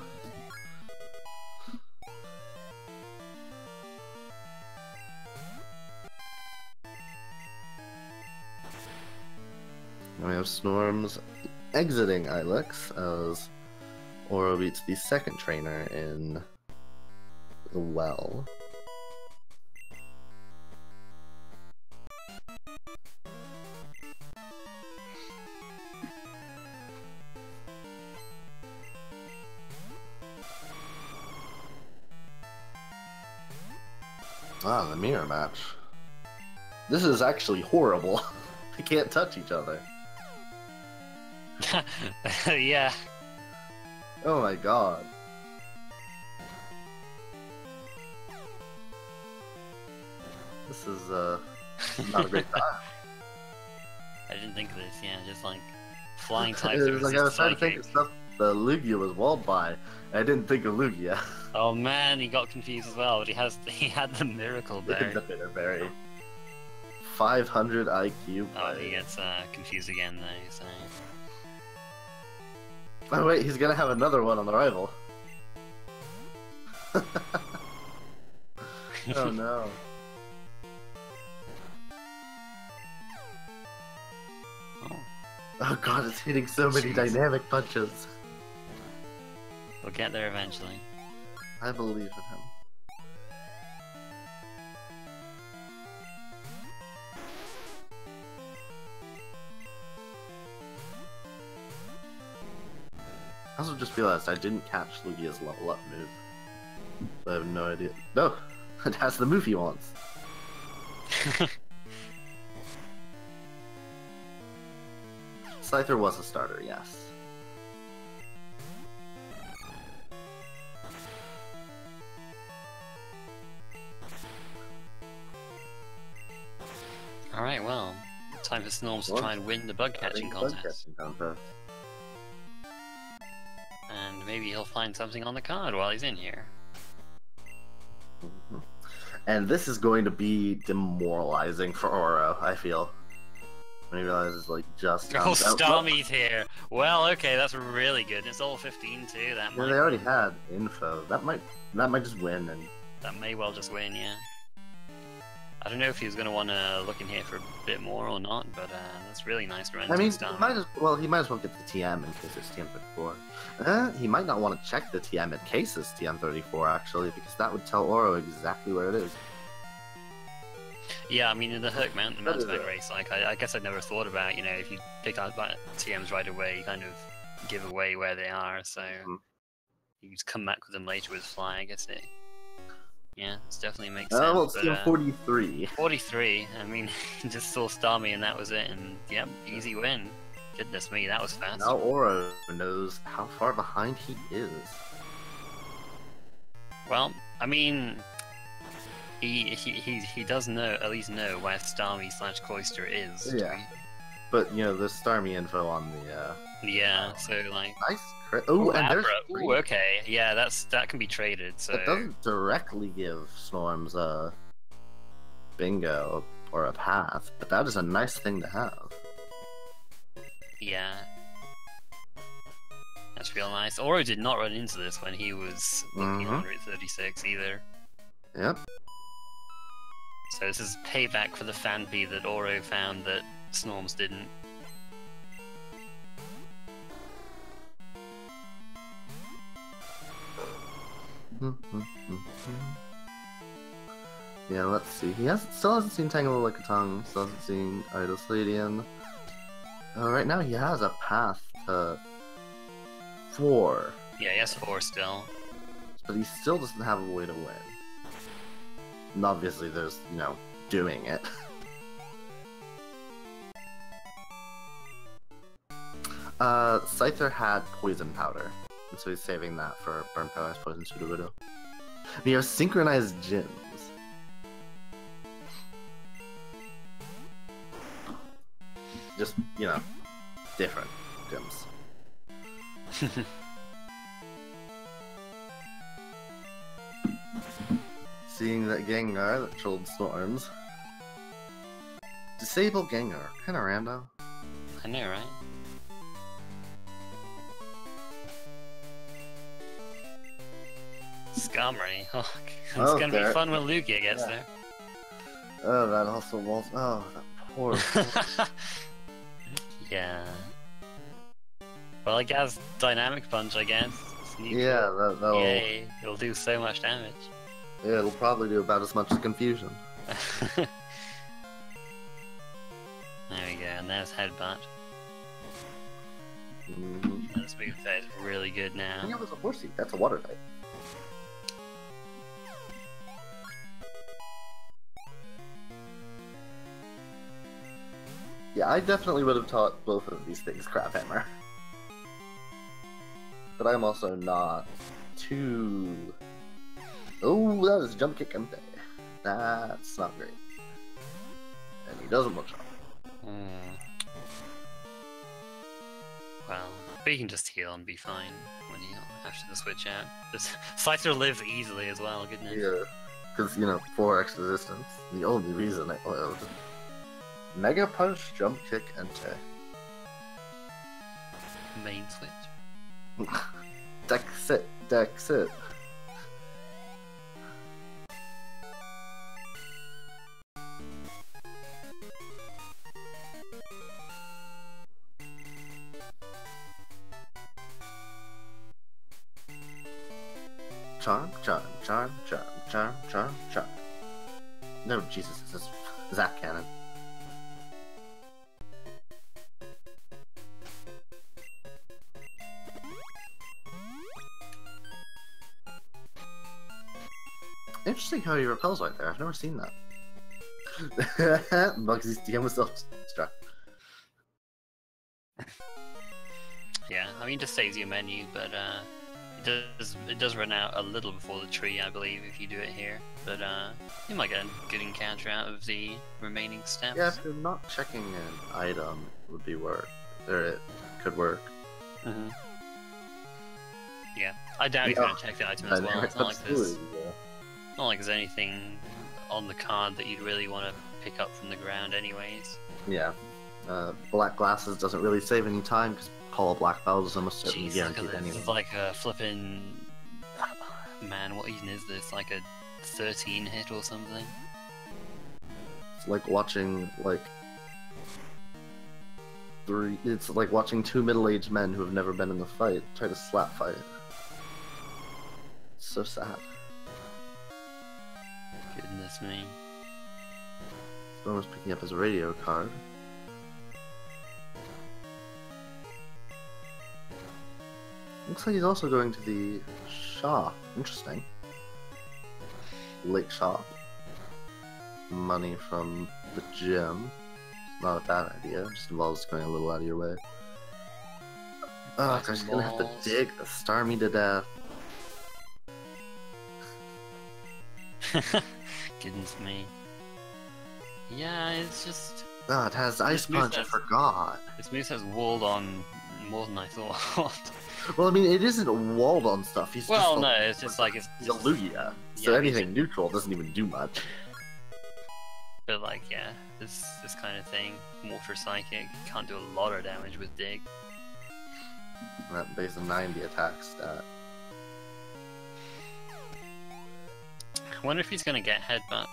we have Snorms exiting Ilex as Ouro beats the second trainer in the well. Ah, the mirror match. This is actually horrible. They can't touch each other. Yeah. Oh my god. This is not a great time. I didn't think of this, yeah, just like flying types. It was like I was trying to think of stuff the Lugia was walled by, and I didn't think of Lugia. Oh man, he got confused as well, but he had the miracle berry. The bitter berry. 500 IQ. Oh, he gets confused again though, so... Oh wait, he's gonna have another one on the rival. Oh no. Oh god, it's hitting so many dynamic punches. We'll get there eventually. I believe in him. I also just realized I didn't catch Lugia's level up move. So I have no idea. No! It has the move he wants. Scyther was a starter, yes. Alright, well, time for Snorms to try and win the bug catching contest. And maybe he'll find something on the card while he's in here. Mm-hmm. And this is going to be demoralizing for Ouro, I feel. When he realizes, like, just... Oh, Starmie's here! Well, okay, that's really good. It's all 15 too, that might... Yeah, they already had info. That might just win, and... That may well just win, yeah. I don't know if he was going to want to look in here for a bit more or not, but that's really nice to run I mean, Starmie. he might as well get the TM in case it's TM34. He might not want to check the TM in case it's TM34, actually, because that would tell Ouro exactly where it is. Yeah, I mean, in the Herc mountebank race, like, I guess I'd never thought about, you know, if you pick out TMs right away, you kind of give away where they are, so you just come back with them later with Fly, I guess it... Yeah, it definitely makes sense. Well, it's TM 43. 43, I mean, just saw Starmie and that was it, and yep, easy win. Goodness me, that was fast. Now Ouro knows how far behind he is. Well, I mean... He does at least know where Starmie / Cloister is. Yeah. But, you know, there's Starmie info on the, Yeah, so, like... Nice crit. Oh, and there's... Ooh, okay. Yeah, that can be traded, so... It doesn't directly give Snorms a bingo or a path, but that is a nice thing to have. Yeah. That's real nice. Ouro did not run into this when he was looking on Route 36 either. Yep. So this is payback for the fanpy that Ouro found that Snorms didn't. Yeah, let's see. He still hasn't seen Tangle Like a Tongue, still hasn't seen Idle Stadium. Right now he has a path to 4. Yeah, he has 4 still. But he still doesn't have a way to win. And obviously there's, you know, doing it. Scyther had Poison Powder. And so he's saving that for Burn Paralyze Poison Sudowoodo. We have synchronized gyms. Just, you know, different gyms. Seeing that Gengar that trolled Snorms. Disable Gengar. Kinda random. I know, right? Scummery. Oh, it's gonna be fun when Lugia gets there. Oh, that also was. Oh, that poor. Yeah. Well, I guess Dynamic Punch, I guess. Yeah, that'll. Yay, it'll do so much damage. Yeah, it'll probably do about as much as Confusion. There we go, and there's Headbutt. This move is really good now. Yeah, it was a Horsey. That's a water type. Yeah, I definitely would have taught both of these things Crab Hammer. But I'm also not too... Oh, that is Jump Kick Ante. That's not great. And he doesn't look sharp. Well, but you can just heal and be fine when you after the switch out. This Scyther lives easily as well, goodness. Yeah, because, you know, 4x resistance. The only reason I lived. Mega Punch, Jump Kick, Ante. Main switch. Deck sit, deck sit. Charm, charm, charm, charm, charm, charm, charm. No, Jesus, this is Zap Cannon. Interesting how he repels right there. I've never seen that. Bugsy's DM was self-destruct. Yeah, I mean, just saves your menu, but it does run out a little before the tree, I believe, if you do it here. But you might get a good encounter out of the remaining steps. Yeah, if you're not checking an item, it would be work. Or it could work. Yeah, I doubt he's going to check the item as well. It's not like there's anything on the card that you'd really want to pick up from the ground anyways. Yeah. Black Glasses doesn't really save any time because Call of Black Belt is almost certainly guaranteed anyway. This is like a flippin'... Man, what even is this? Like a 13 hit or something? It's like watching, like... It's like watching two middle-aged men who have never been in the fight try to slap fight. It's so sad. Goodness me. Storm was picking up his radio card. Looks like he's also going to the shop. Interesting. Lake shop. Money from the gym. Not a bad idea. Just involves going a little out of your way. Oh, gosh, he's gonna have to dig the star me to death. Goodness me. Yeah, it's just... Oh, it has Ice Punch, I forgot. This move has walled on more than I thought. Well, I mean, it isn't walled on stuff. He's well, just no, it's just like... It's a Lugia, so anything neutral doesn't even do much. But like, yeah, this kind of thing, Mortar Psychic, can't do a lot of damage with Dig. That base of 90 attack stat. I wonder if he's gonna get Headbutt.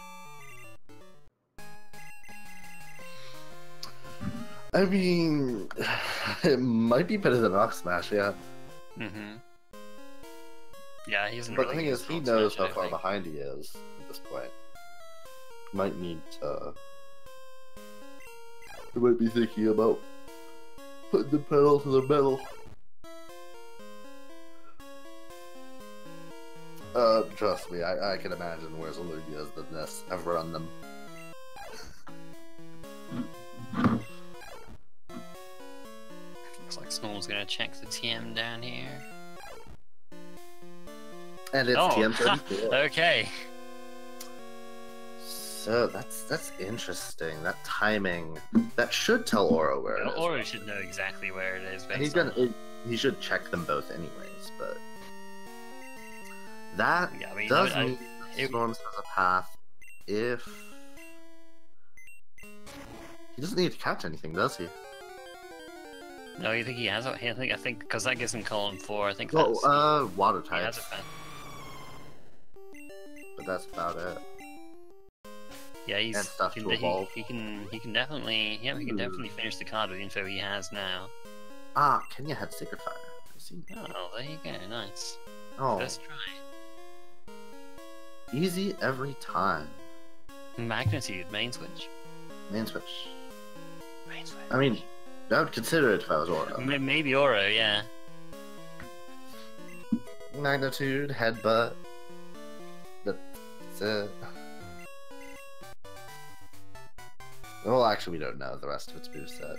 I mean, it might be better than Rock Smash, yeah. Yeah, he's in. But the thing is, he knows how far behind he is at this point. Might need to... He might be thinking about putting the pedal to the metal. Trust me, I can imagine where's Lugia's than this. I've run them. Looks like someone's gonna check the TM down here. And it's Oh, TM34. okay. So that's interesting. That timing, that should tell Ouro where it is. Ouro should know exactly where it is. And he's gonna. He should check them both anyways, but that Yeah, I mean, does mean Snorms has a path if he doesn't need to catch anything, does he? No, you think he has? I think because that gives him column 4. I think Well, that's water he types, has a path. but that's about it. Yeah, he's And stuff to evolve. he can definitely he can definitely finish the card with the info he has now. Ah, Kenya had Sacred Fire. I see. Oh, there you go, nice. Oh, First try. easy every time. Magnitude, main switch. Main switch. Main switch. I mean, I would consider it if I was Ouro. Maybe Ouro, yeah. Magnitude, headbutt. That's it. Well, actually, we don't know the rest of its move set.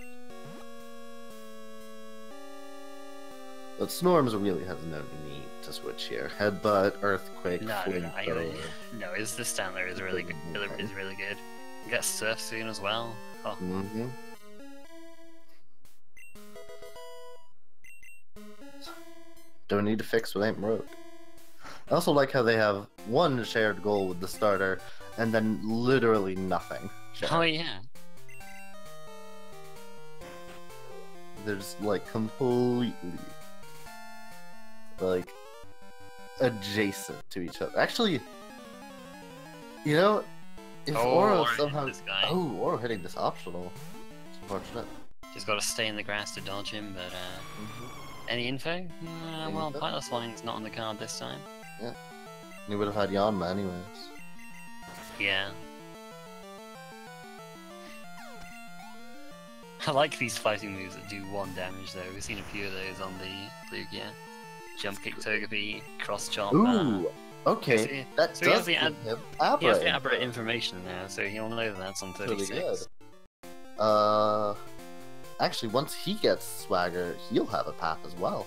But Snorms really has no need to switch here. Headbutt, Earthquake, No, the Stantler is really good. Is really good. You get Surf soon as well. Oh. Mm-hmm. Don't need to fix what ain't broke. I also like how they have one shared goal with the starter, and then literally nothing shared. Oh yeah. There's like completely like adjacent to each other. Actually, you know, if Ouro somehow Ouro hitting this optional, it's unfortunate. Just gotta stay in the grass to dodge him, but any info? Well, Pilot's Flying's not on the card this time. Yeah. He would have had Yanma anyways. Yeah. I like these fighting moves that do 1 damage though. We've seen a few of those on the Lugia. Jump kick Togepi, cross chop. Ooh, okay. That does give him Abra. He has the Abra information now, so he'll know that that's on 36. Really good. Actually, once he gets Swagger, he'll have a path as well.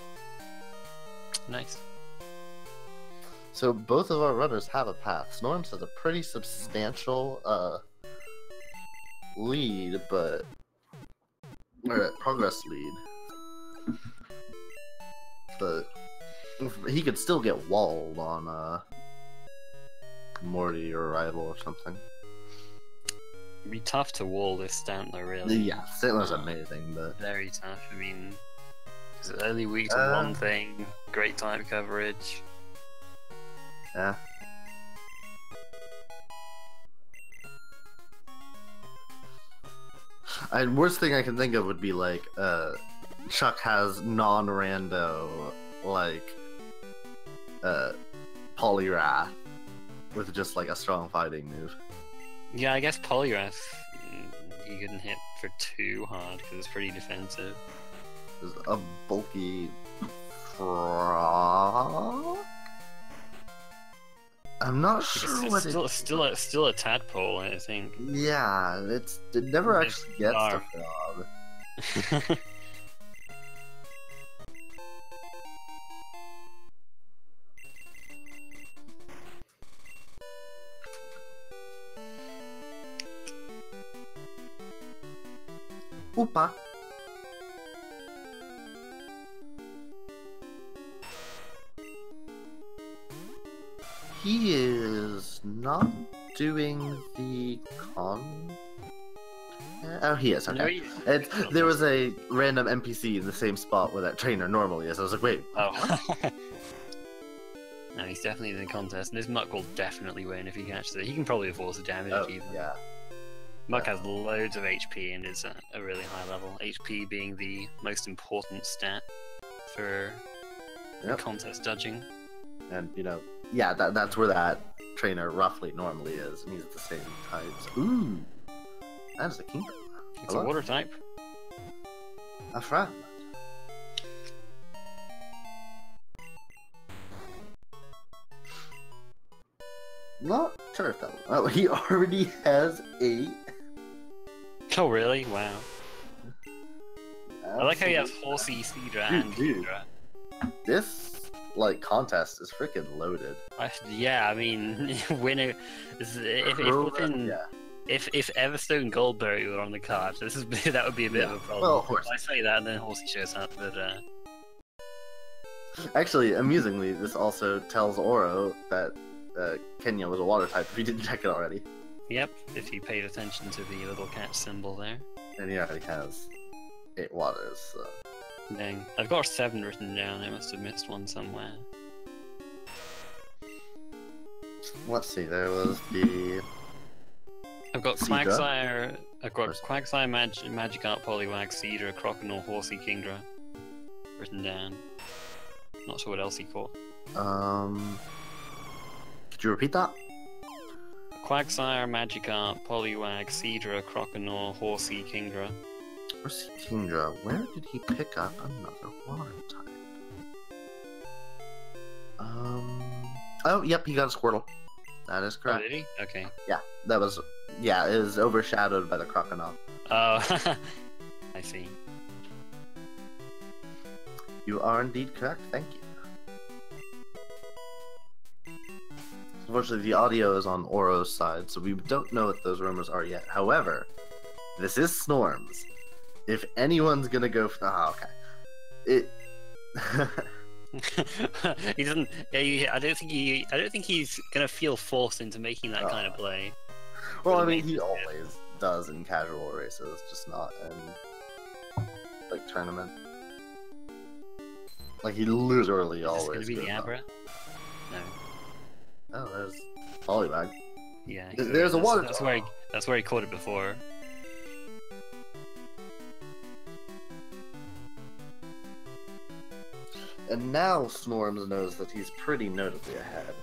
Nice. So both of our runners have a path. Snorms has a pretty substantial lead, but progress lead. But he could still get walled on Morty or Rival or something. It'd be tough to wall this Stantler, really. Yeah, Stantler's amazing, but very tough. I mean, it's early weak to one thing, great type coverage. Yeah. Worst thing I can think of would be like Chuck has non-rando like Poliwrath with just like a strong fighting move. Yeah, I guess Poliwrath you couldn't hit for too hard because it's pretty defensive. There's a bulky frog. I'm not sure what it's still a tadpole, I think. Yeah, it never actually gets the frog. Oopa. He is not doing the con. Oh, he is. Okay. No, there was a random NPC in the same spot where that trainer normally is. I was like, wait. Oh. No, he's definitely in the contest. This Muck will definitely win if he catches it. He can probably afford the damage even. Yeah. Muck has loads of HP and is at a really high level. HP being the most important stat for contest judging. And, you know, yeah, that's where that trainer roughly normally is, and he's the same types. Ooh! That is a kingdom. It's a water type. A friend. Not sure if that one. Oh, he already has 8. Oh, really? Wow. I like how he has Horsey, Seadra, and Kingdra. This like contest is freaking loaded. Yeah, I mean, winner. Yeah. If Everstone Goldberry were on the card, that would be a bit of a problem. Well, of course. I say that, and then Horsey shows up. But Actually, amusingly, this also tells Ouro that Kenya was a water type. If you didn't check it already. yep, if you paid attention to the little cat symbol there. And he already has 8 waters. So. Dang, I've got 7 written down. I must have missed one somewhere. Let's see. There was the. I've got Cedra? Quagsire. I've got Quagsire, Magikarp, Poliwag, Cedra, Croconaw, Horsey, Kingdra written down. Not sure what else he caught. Could you repeat that? Quagsire, Magikarp, Poliwag, Cedra, Croconaw, Horsey, Kingdra. Horsey Kingdra. Where did he pick up another water type? Oh, yep, he got a Squirtle. That is Oh, correct. did he? Okay. Yeah, that was. Yeah, it was overshadowed by the Croconaw. Oh, I see. You are indeed correct. Thank you. Unfortunately, the audio is on Ouro's side, so we don't know what those rumors are yet. However, this is Snorms. If anyone's gonna go for, okay, He doesn't. I don't think he's gonna feel forced into making that kind of play. Well, I mean, he always does in casual races, just not in like tournament. Like he literally Is this always. gonna be goes the up. Abra? No. Oh, there's Poliwag. Yeah. There's a water. That's where he caught it before. And now Snorms knows that he's pretty notably ahead.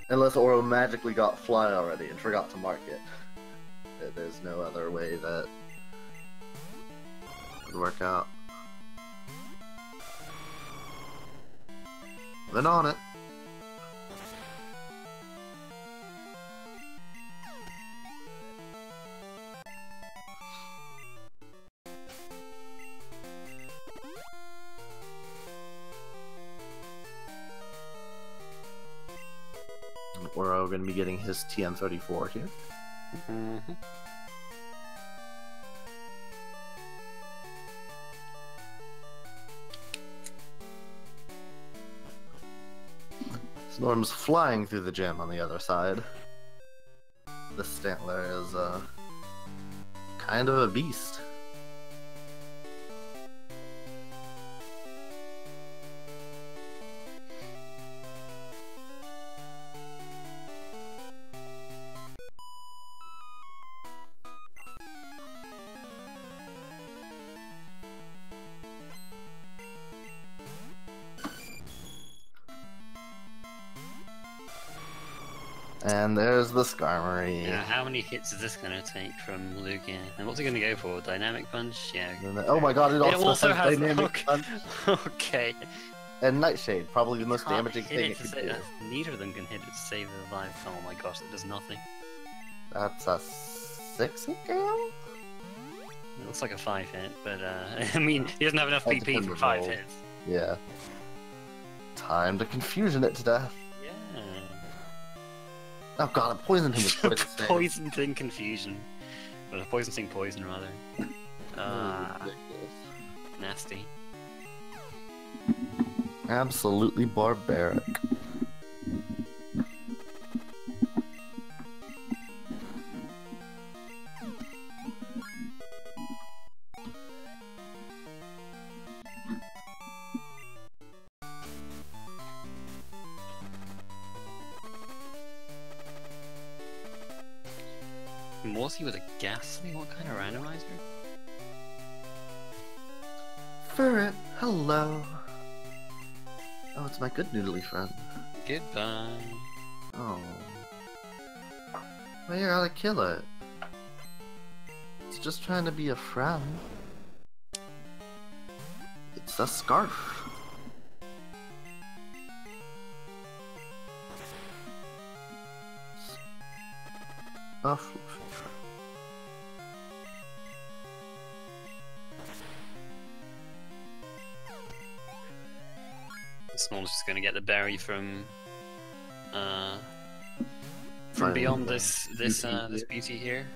Unless Ouro magically got Fly already and forgot to mark it. There's no other way that would work out. Then on it. Ouro going to be getting his TM34 here. Mm-hmm. Snorm's flying through the gym on the other side. The Stantler is kind of a beast. And there's the Skarmory. Yeah, how many hits is this gonna take from Lugia? And what's he gonna go for? Dynamic Punch? Yeah. Oh my god, it also has has Dynamic Punch. Okay. And Nightshade, probably the most Can't damaging hit thing it it to could do. Neither of them can hit it to save their life. Oh my gosh, that does nothing. That's a 6 gale? It looks like a 5 hit, but I mean, he doesn't have enough That PP depends for on 5 roll. hits. Yeah. Time to confusion it to death. Yeah. Oh god, I poisoned him with Poison Sting. Poison Thing Confusion. Or a Poison Sting Poison, rather. Ridiculous. Nasty. Absolutely barbaric. Morty with a Ghastly? What kind of randomizer? Ferret, hello. Oh, it's my good noodly friend. Goodbye. Oh. Well, you gotta kill it. It's just trying to be a friend. It's a scarf. A fluffy friend. Snorms just gonna get the berry from beyond this beauty here.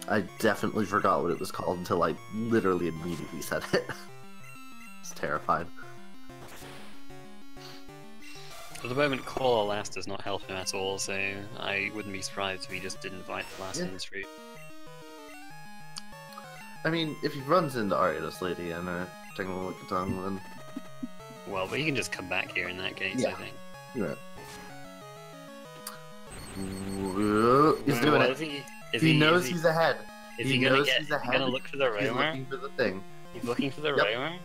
I definitely forgot what it was called until I literally immediately said it. It's terrifying. At the moment, Call or Last does not help him at all, so I wouldn't be surprised if he just didn't fight the last in this route. I mean, if he runs into Ariados Lady and Tingle Tongue, then... Well, but he can just come back here in that case, I think. Yeah. He's doing it. He knows he's ahead. Is he gonna look for the Roamer? He's looking for the thing. He's looking for the Roamer?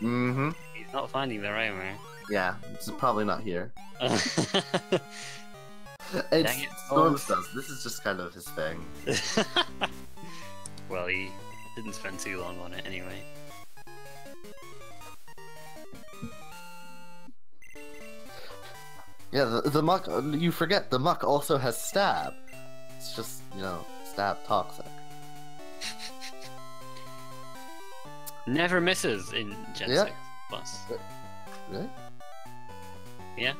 Mm-hmm. He's not finding the Roamer. Yeah, it's probably not here. It's Snorms does. This is just kind of his thing. Well, he didn't spend too long on it anyway. Yeah, the muck. You forget the muck also has stab. It's just, you know, stab toxic. Never misses in Gen 6 plus. Really? Yeah.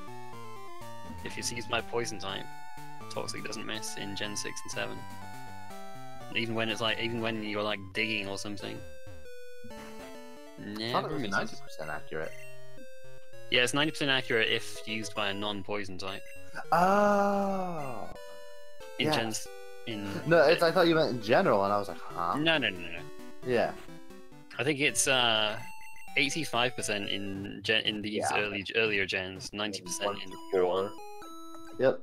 If you sees my poison type, toxic doesn't miss in Gen 6 and 7. Even when you're like digging or something. I thought it was 90% accurate. Yeah, it's 90% accurate if used by a non-poison type. Oh. No, I thought you meant in general, and I was like, huh? No. Yeah. I think it's 85% in these earlier gens, 90% in 4. Yep.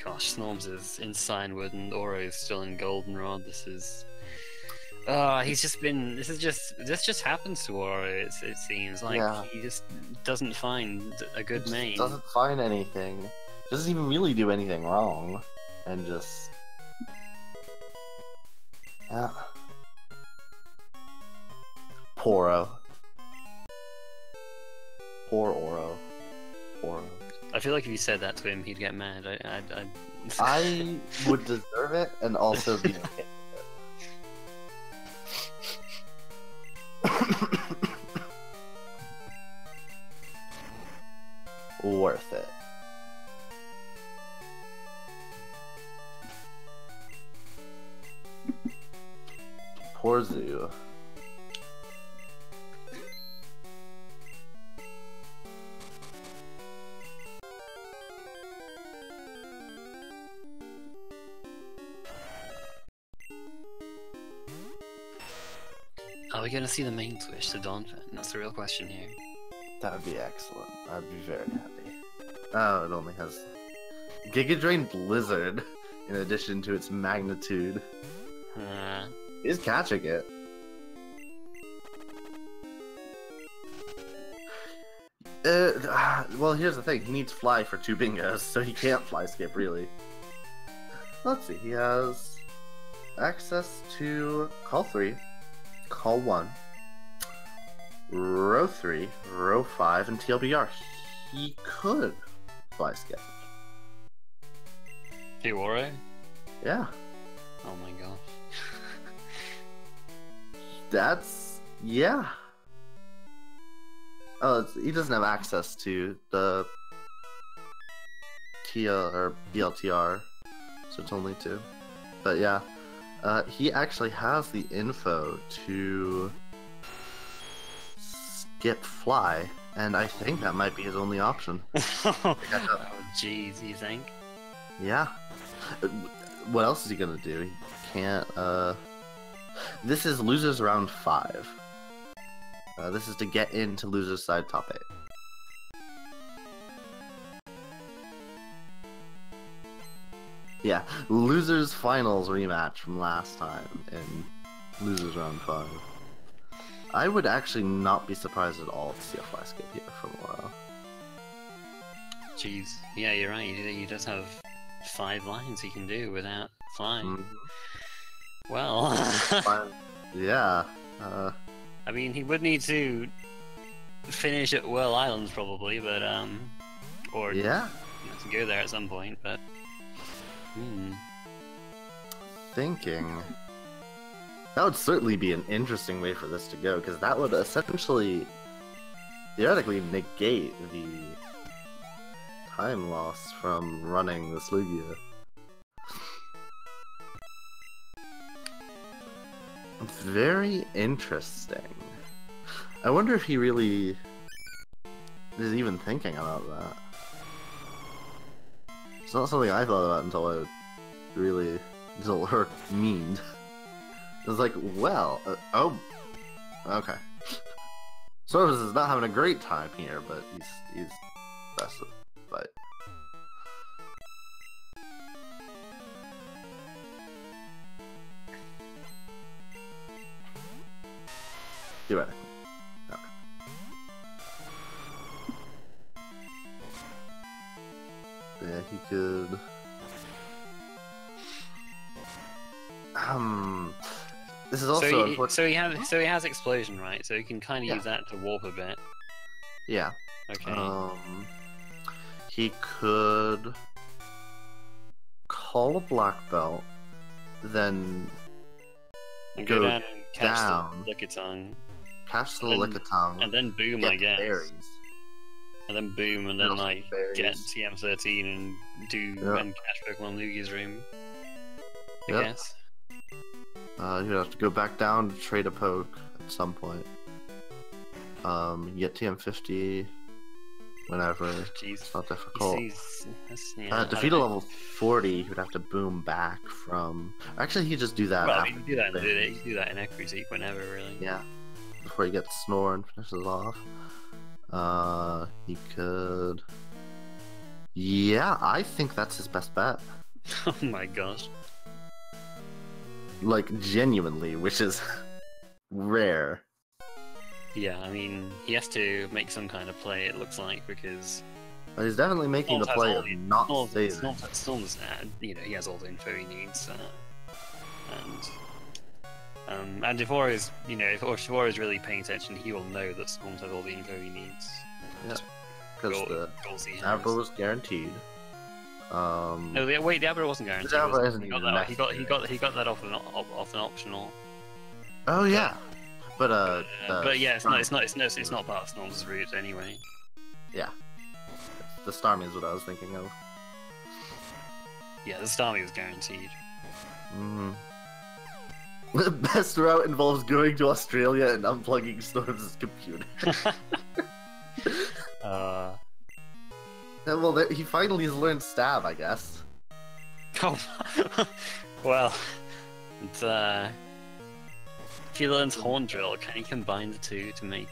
Gosh, Snorms is in Signwood and ouro is still in Goldenrod. This is... This just happens to ouro, it seems. Like, he just doesn't find a good main. Doesn't find anything. Doesn't even really do anything wrong. And just... Yeah. Poor ouro. Ouro. I feel like if you said that to him, he'd get mad. I would deserve it and also be okay with it. Worth it. Poor Zoo. Are we gonna see the main switch to Dawnfen? That's the real question here. That would be excellent. I'd be very happy. Oh, it only has Giga Drain Blizzard in addition to its magnitude. He's catching it. Well, here's the thing. He needs Fly for 2 bingos, so he can't Fly Skip, really. Let's see. He has access to Call 3, Call 1, Row 3, Row 5, and TLBR. He could Fly Skip. Hey, ouro? Yeah. Oh my gosh. That's... yeah. Oh, he doesn't have access to the TL or BLTR, so it's only 2. But yeah, he actually has the info to skip Fly, and I think that might be his only option. Oh, jeez, you think? Yeah. What else is he gonna do? He can't. This is losers round 5. This is to get into loser's side top 8. Yeah, losers finals rematch from last time in losers round 5. I would actually not be surprised at all to see a Fly Skip here from ouro. Jeez, yeah, you're right. He does have 5 lines he can do without flying. Mm-hmm. Well, yeah. I mean, he would need to finish at Whirl Islands probably, but or yeah, to go there at some point. But thinking that would certainly be an interesting way for this to go, because that would essentially, theoretically, negate the time loss from running this Lugia. It's very interesting. I wonder if he really is even thinking about that. It's not something I thought about until I really, until her memed. It was like, well, oh, okay. Snorms is not having a great time here, but he's best of the fight. Theoretically. Okay. Yeah, he could. This is also so he has explosion, right? So he can kind of use that to warp a bit. Yeah. Okay. He could call a black belt, then And go down and catch down, the Lickitung. catch the Lickitung, and then boom, get I guess. berries. And then boom, and then like berries. get TM13 and and catch Pokemon Lugia's room. I guess. You'd have to go back down to trade a poke at some point. You get TM50 whenever. Jeez. It's not difficult. Yeah, defeat a level 40, you would have to boom back from. Actually, he just do that. Well, after you can do that. You can do that in Equity whenever, really. Yeah. Before he gets Snore and finishes off. He could. Yeah, I think that's his best bet. Oh my gosh. Like, genuinely, which is rare. Yeah, I mean, he has to make some kind of play, it looks like, because... He's definitely making the play of not saving. Storm's, you know, he has all the info he needs, and if Aura is, you know, if Aura is really paying attention, he will know that Storms has all the info he needs. Yeah, because the Abra was guaranteed. No, wait, the Abra wasn't guaranteed. He got that off an optional. Oh yeah, but yeah, it's not part of Storm's route anyway. Yeah, the Starmie is what I was thinking of. Yeah, the Starmie was guaranteed. The best route involves going to Australia and unplugging Storm's computer. Well, he finally has learned Stab, I guess. Oh, well, it's, if he learns Horn Drill, can he combine the two to make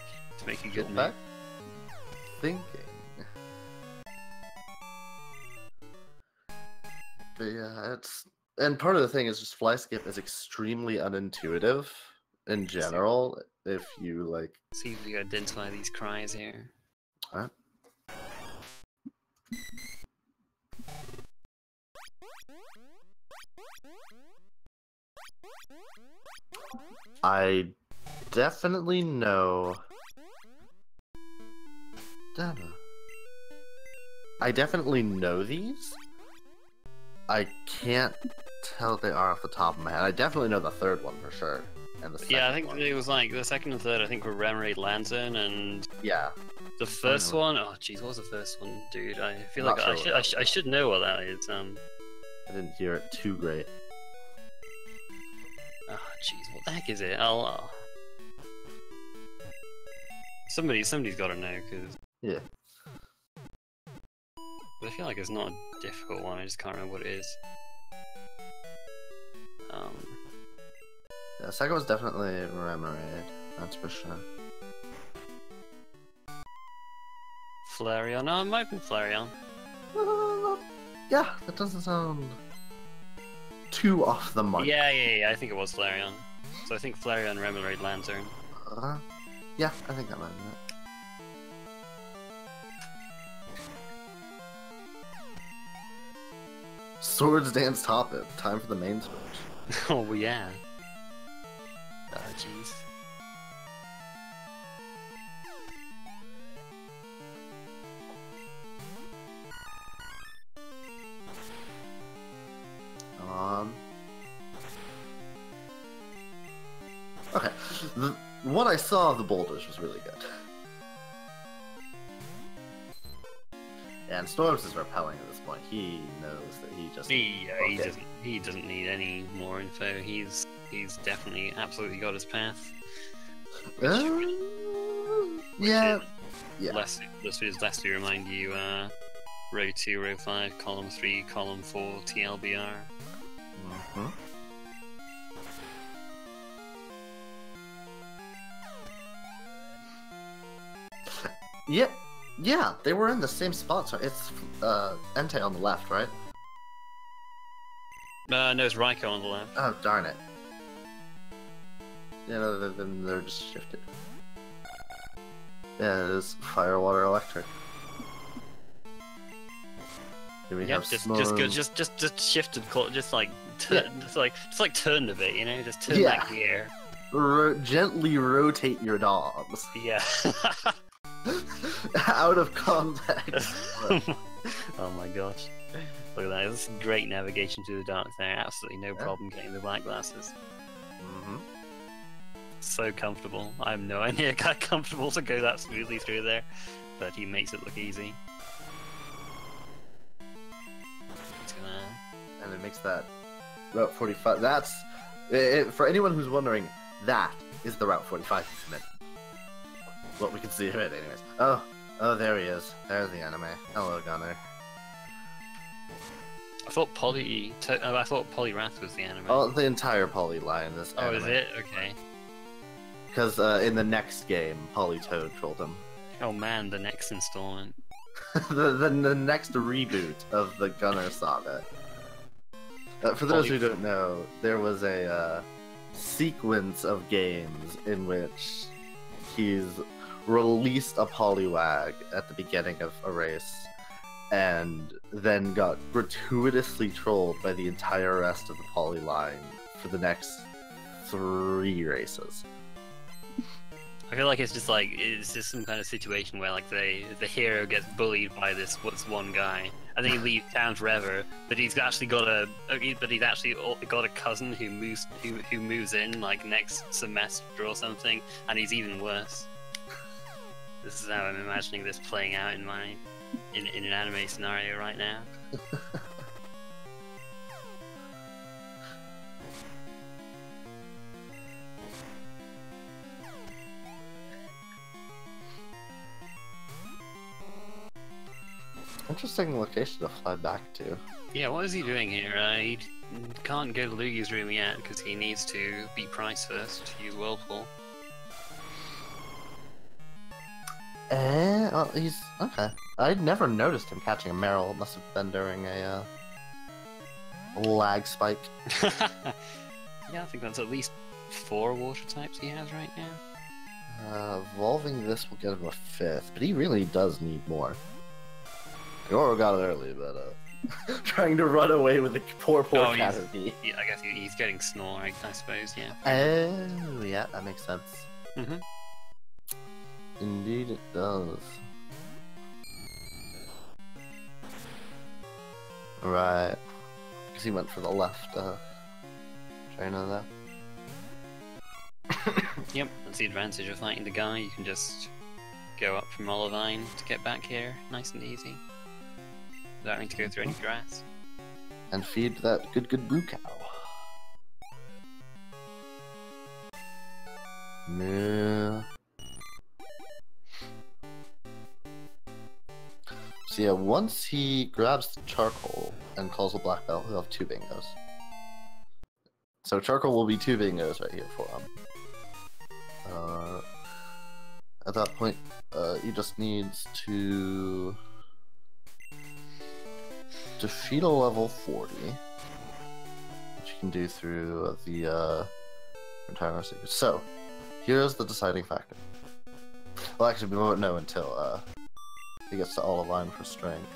a good move? Thinking. But yeah, and part of the thing is just Fly Skip is extremely unintuitive in general. If you like, see if you identify these cries here. What? I definitely know. Damn it. I definitely know these. I can't tell if they are off the top of my head. I definitely know the third one for sure. And the second I think one. it was like the second and third. I think were Remoraid Lantern and the first one. Oh jeez, what was the first one, dude? I feel like I should know what that is. I didn't hear it too great. Oh jeez, what the heck is it? Somebody's got to know because but I feel like it's not a difficult one. I just can't remember what it is. Yeah, the second one's definitely Remoraid, that's for sure. Flareon? No, it might be Flareon. Yeah, that doesn't sound too off the mark. Yeah, I think it was Flareon. So I think Flareon, Remoraid, Lantern. Yeah, I think that might be it. Swords Dance top it. Time for the main switch. Oh yeah. Oh jeez. What I saw of the boulders was really good. And Storms is repelling at this point. He knows that he just he doesn't need any more info. He's definitely absolutely got his path. Yeah. Lest to remind you, row 2, row 5, column 3, column 4, TLBR. Mm-hmm. Yeah, they were in the same spot. So it's Entei on the left, right? No, it's Raiko on the left. Oh, darn it. Yeah, no, then they're just shifted. Yeah, it is fire, water, electric. Here we have just shifted, just like turn a bit, you know, just turn back the air. Gently rotate your dogs. Yeah. Out of context. Oh my gosh. Look at that. This is great navigation through the dark there. Absolutely no problem getting the black glasses. Mm-hmm. So comfortable. I have no idea how comfortable to go that smoothly through there, but he makes it look easy. And it makes that Route 45. That's for anyone who's wondering. That is the Route 45 incident. What we can see of it, anyways. Oh, there he is. There's the anime. Hello, Gunner. I thought Polyrath was the anime. Oh, the entire Poly line is anime. Oh, is it? Okay. Because in the next game, Polytoad trolled him. Oh man, the next installment. the next reboot of the Gunner saga. For those who don't know, there was a sequence of games in which he's released a Poliwag at the beginning of a race, and then got gratuitously trolled by the entire rest of the Poly line for the next 3 races. I feel like it's just some kind of situation where like the hero gets bullied by this one guy, and then he leaves town forever. But he's actually got a cousin who moves in like next semester or something, and he's even worse. This is how I'm imagining this playing out in an anime scenario right now. Interesting location to fly back to. Yeah, what is he doing here? He can't go to Lugi's room yet because he needs to beat Price first to use Whirlpool. Oh, he's okay. I'd never noticed him catching a Meryl. It must have been during a lag spike. Yeah, I think that's at least 4 water types he has right now. Evolving this will get him a 5th, but he really does need more. Ouro got it early, but trying to run away with the poor Caterpie. Yeah, I guess he's getting Snore, I suppose, yeah. Oh, yeah, that makes sense. Mm-hmm. Indeed it does. Right. Because he went for the left trainer there. Yep, that's the advantage of fighting the guy. You can just go up from Olivine to get back here, nice and easy. Without having to go through any grass. And feed that good blue cow. Moo. So yeah, once he grabs the charcoal and calls a black belt, he'll have 2 bingos. So charcoal will be 2 bingos right here for him. At that point, he just needs to defeat a level 40, which you can do through the entire series. So, here's the deciding factor. Well, actually, we won't know until he gets to Olivine for strength.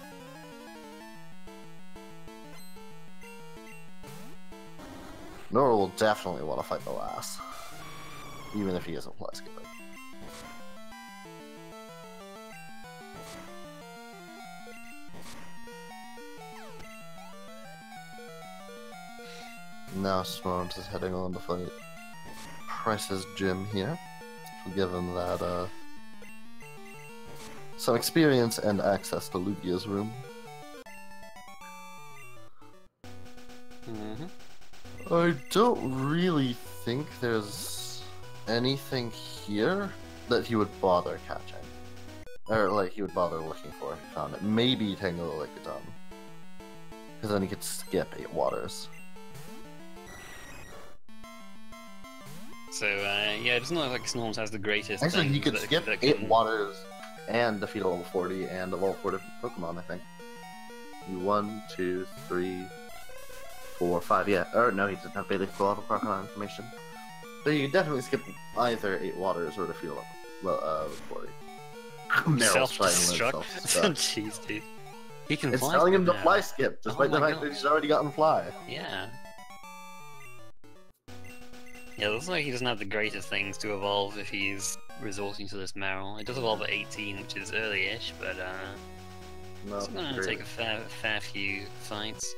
Nora will definitely want to fight the lass, even if he isn't fly skipping. Now Snorms is heading on to fight price his gym here. We'll give him that, some experience and access to Lugia's room. I don't really think there's anything here that he would bother catching. Or, like, he would bother looking for if he found it. Maybe Tango the Lickitung. Because then he could skip 8 waters. So, yeah, it doesn't look like Snorms has the greatest Actually, he things could that- skip that 8 can- waters and defeat a level 40 and evolve 4 different Pokemon, I think. 1, 2, 3, 4, 5, yeah. Or no, he doesn't have Bailey Level Crocodile information. So you can definitely skip either 8 waters or defeat a level 40. Meryl's trying to Self-destruct? Jeez, dude. He can It's fly telling him to now. fly skip, despite the my fact God. that he's already gotten fly. Yeah. Yeah, it looks like he doesn't have the greatest things to evolve if he's resorting to this Meryl. It does evolve at 18, which is early-ish, but No, it's gonna take a fair few fights.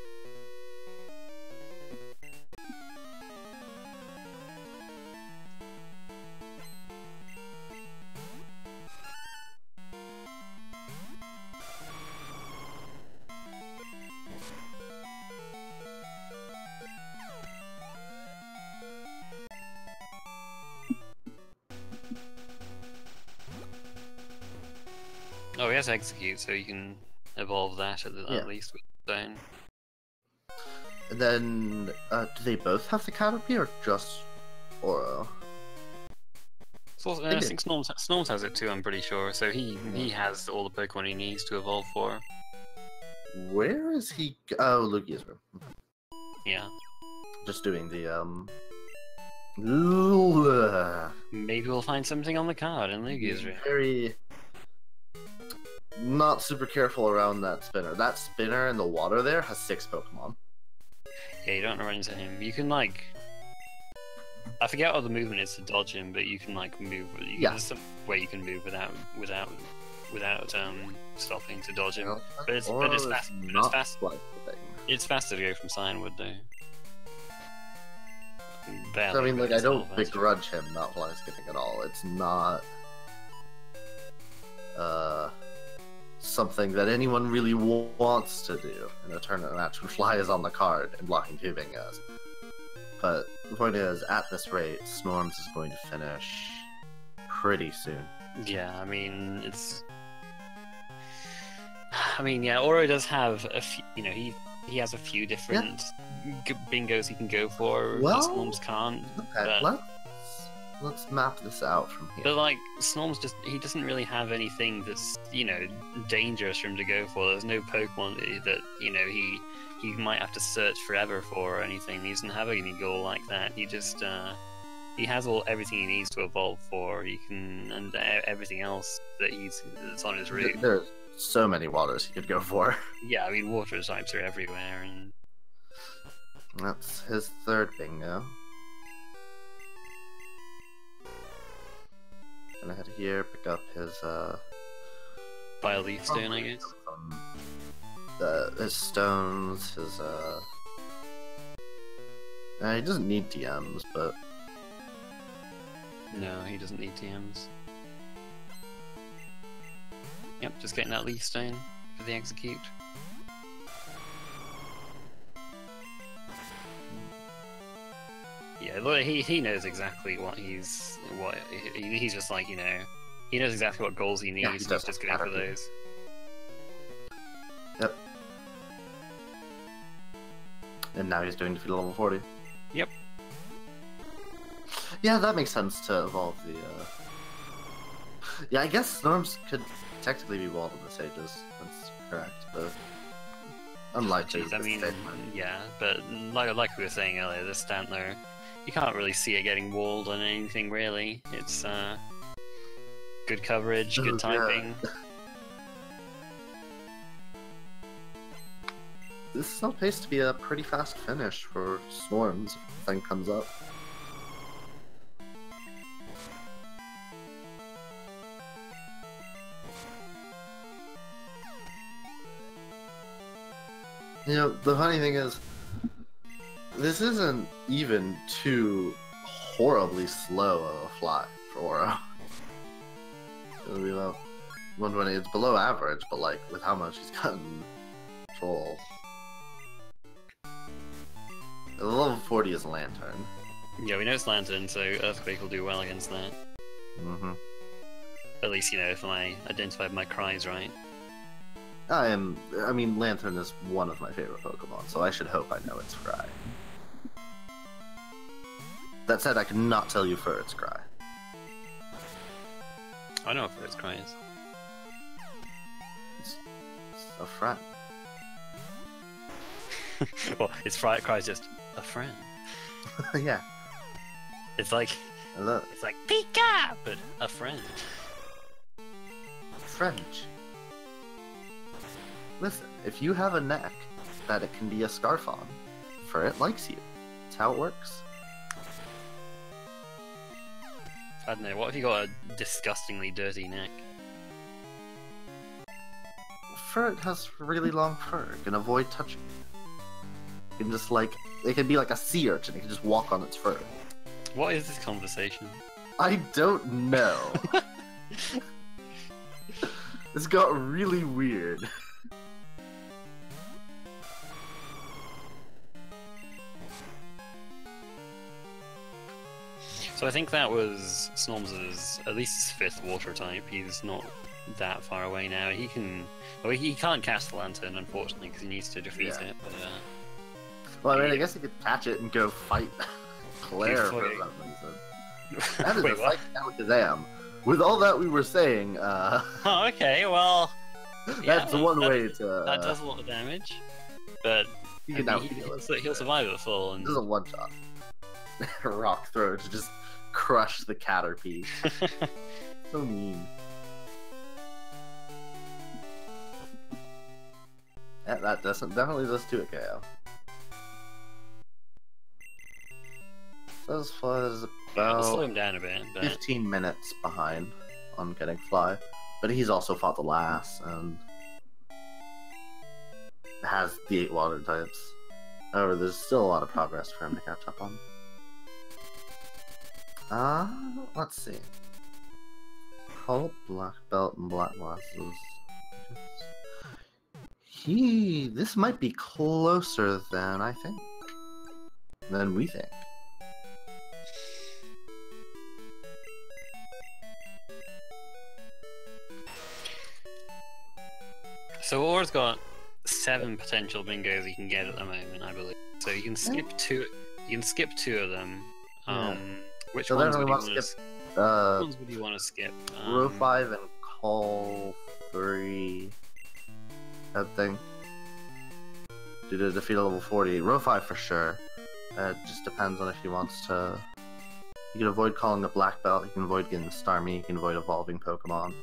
Oh, he has Execute, so you can evolve that at least with Stone. And then, do they both have the Caterpie or just Oro? So, I think Snorms has it too, I'm pretty sure, so he has all the Pokemon he needs to evolve for. Where is he? Oh, Lugia's room. Yeah. Just doing the, Maybe we'll find something on the card in Lugia's room. very not super careful around that spinner. That spinner in the water there has 6 Pokemon. Yeah, you don't run into him. You can, like... I forget what the movement is to dodge him, but you can, like, move... There's some way you can move without stopping to dodge him. But it's fast. It's faster to go from Cyanwood, though. Barely, So, I mean, but like, I it's don't still faster. begrudge him not fly skipping at all. It's not something that anyone really wants to do in a tournament match when Fly is on the card and blocking 2 Bingos. But the point is, at this rate, Snorms is going to finish pretty soon. Yeah, I mean, it's... I mean, yeah, Oro does have a few, you know, he has a few different bingos he can go for Well, that Snorms can't. Okay, but, let's map this out from here. but like, Snorms he doesn't really have anything that's, you know, dangerous for him to go for. There's no Pokemon that, you know, he might have to search forever for or anything. He doesn't have any goal like that. He just, he has everything he needs to evolve for. He can, and everything else that's on his route. There's so many waters he could go for. Yeah, I mean, water types are everywhere, and That's his 3rd bingo. Gonna head here, pick up his, buy a leaf stone, I guess. His stones, his, he doesn't need TMs, but... No, he doesn't need TMs. Yep, just getting that leaf stone for the execute. Yeah, look, he knows exactly what he's just like, you know, he knows exactly what goals he needs. Yeah, he He's does just going for those. Yep. And now he's doing defeat level 40. Yep. Yeah, that makes sense to evolve the, Yeah, I guess Snorms could technically be walled in the stages. That's correct, but... Unlikely. Jeez, I mean, yeah, but like we were saying earlier, this Stantler, you can't really see it getting walled on anything, really. It's, good coverage, good typing. Yeah. This is on pace to be a pretty fast finish for Snorms if the thing comes up. You know, the funny thing is, this isn't even too horribly slow of a fly for Ouro. It'll be about 120. It's below average, but like with how much he's gotten control. The level 40 is Lantern. Yeah, we know it's Lantern, so Earthquake will do well against that. Mm-hmm. At least, you know, if I identified my cries right. I mean, Lantern is one of my favorite Pokemon, so I should hope I know its cry. That said, I cannot tell you for its cry. I know for its cries. It's a friend. Well, its cries just a friend. Yeah. It's like Hello. It's like Pika, but a friend. French. Listen, if you have a neck that it can be a scarf on, for it likes you. That's how it works. I don't know, what if you got a disgustingly dirty neck? Fur has really long fur. It can avoid touching. It can just like, it can be like a sea urchin. It can just walk on its fur. What is this conversation? I don't know. This got really weird. So I think that was Snorms' at least his 5th water type. He's not that far away now. He can, well, he can't cast the Lantern unfortunately because he needs to defeat it. But, well, I mean, I guess he could catch it and go fight Claire for some reason. That is Wait, a fight Alakazam. With all that we were saying, Oh, okay, well... that's one way to... That does a lot of damage, but he'll survive it full. And... This is a one-shot. Rock throw to just crush the Caterpie. So mean. Yeah, that definitely does do it, KO. This was I'll about slow him down a bit, but... 15 minutes behind on getting Fly, but he's also fought the last and has the 8 water types. However, there's still a lot of progress for him to catch up on. Let's see. Colt, Black Belt, and Black Glasses. This might be closer than I think. Than we think. So Auro's got 7 potential bingos he can get at the moment, I believe. So you can skip 2. You can skip 2 of them. Which so ones would you want to skip? Row 5 and Call 3. I think. Due to defeat a level 40. Row 5 for sure. It just depends on if he wants to. You can avoid calling a Black Belt, you can avoid getting Starmie, you can avoid evolving Pokemon.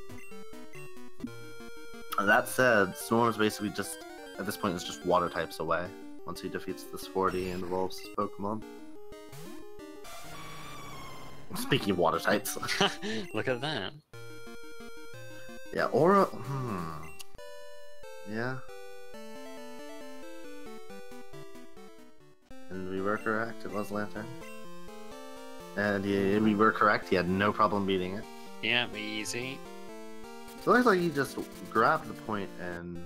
That said, Snorms basically just, at this point, is just water types away once he defeats this 40 and evolves his Pokemon. Speaking of water types. Look at that. Yeah, Aura. Yeah. And we were correct, it was Lantern. And we were correct, he had no problem beating it. Yeah, easy. So it looks like he just grabbed the point in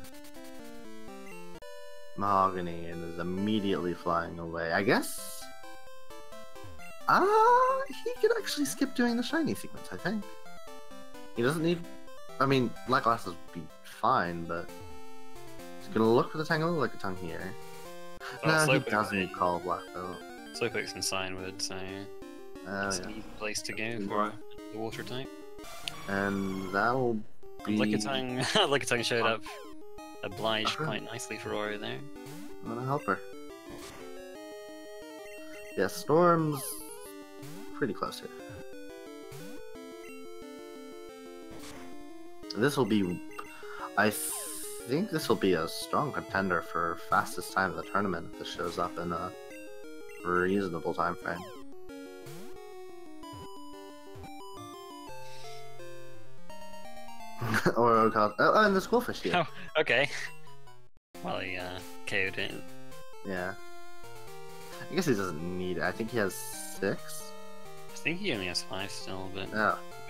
Mahogany and is immediately flying away. I guess? He could actually skip doing the shiny sequence, I think. He doesn't need... I mean, Black Glasses would be fine, but... He's gonna look for the Tangela-Lickitung here. No, he doesn't need Call Black Belt. Slowpoke's in Signwood, so... it's an easy place to go for the water type. And that'll be... Lickitung showed up obliged quite nicely for Auro there. I'm gonna help her. Yeah, Storm's pretty close here. This will be... I think this will be a strong contender for fastest time of the tournament if this shows up in a reasonable time frame. Or and the Schoolfish here. Oh, okay. Well, he KO'd it. Yeah. I guess he doesn't need it. I think he has 6. think he only has 5 still, but...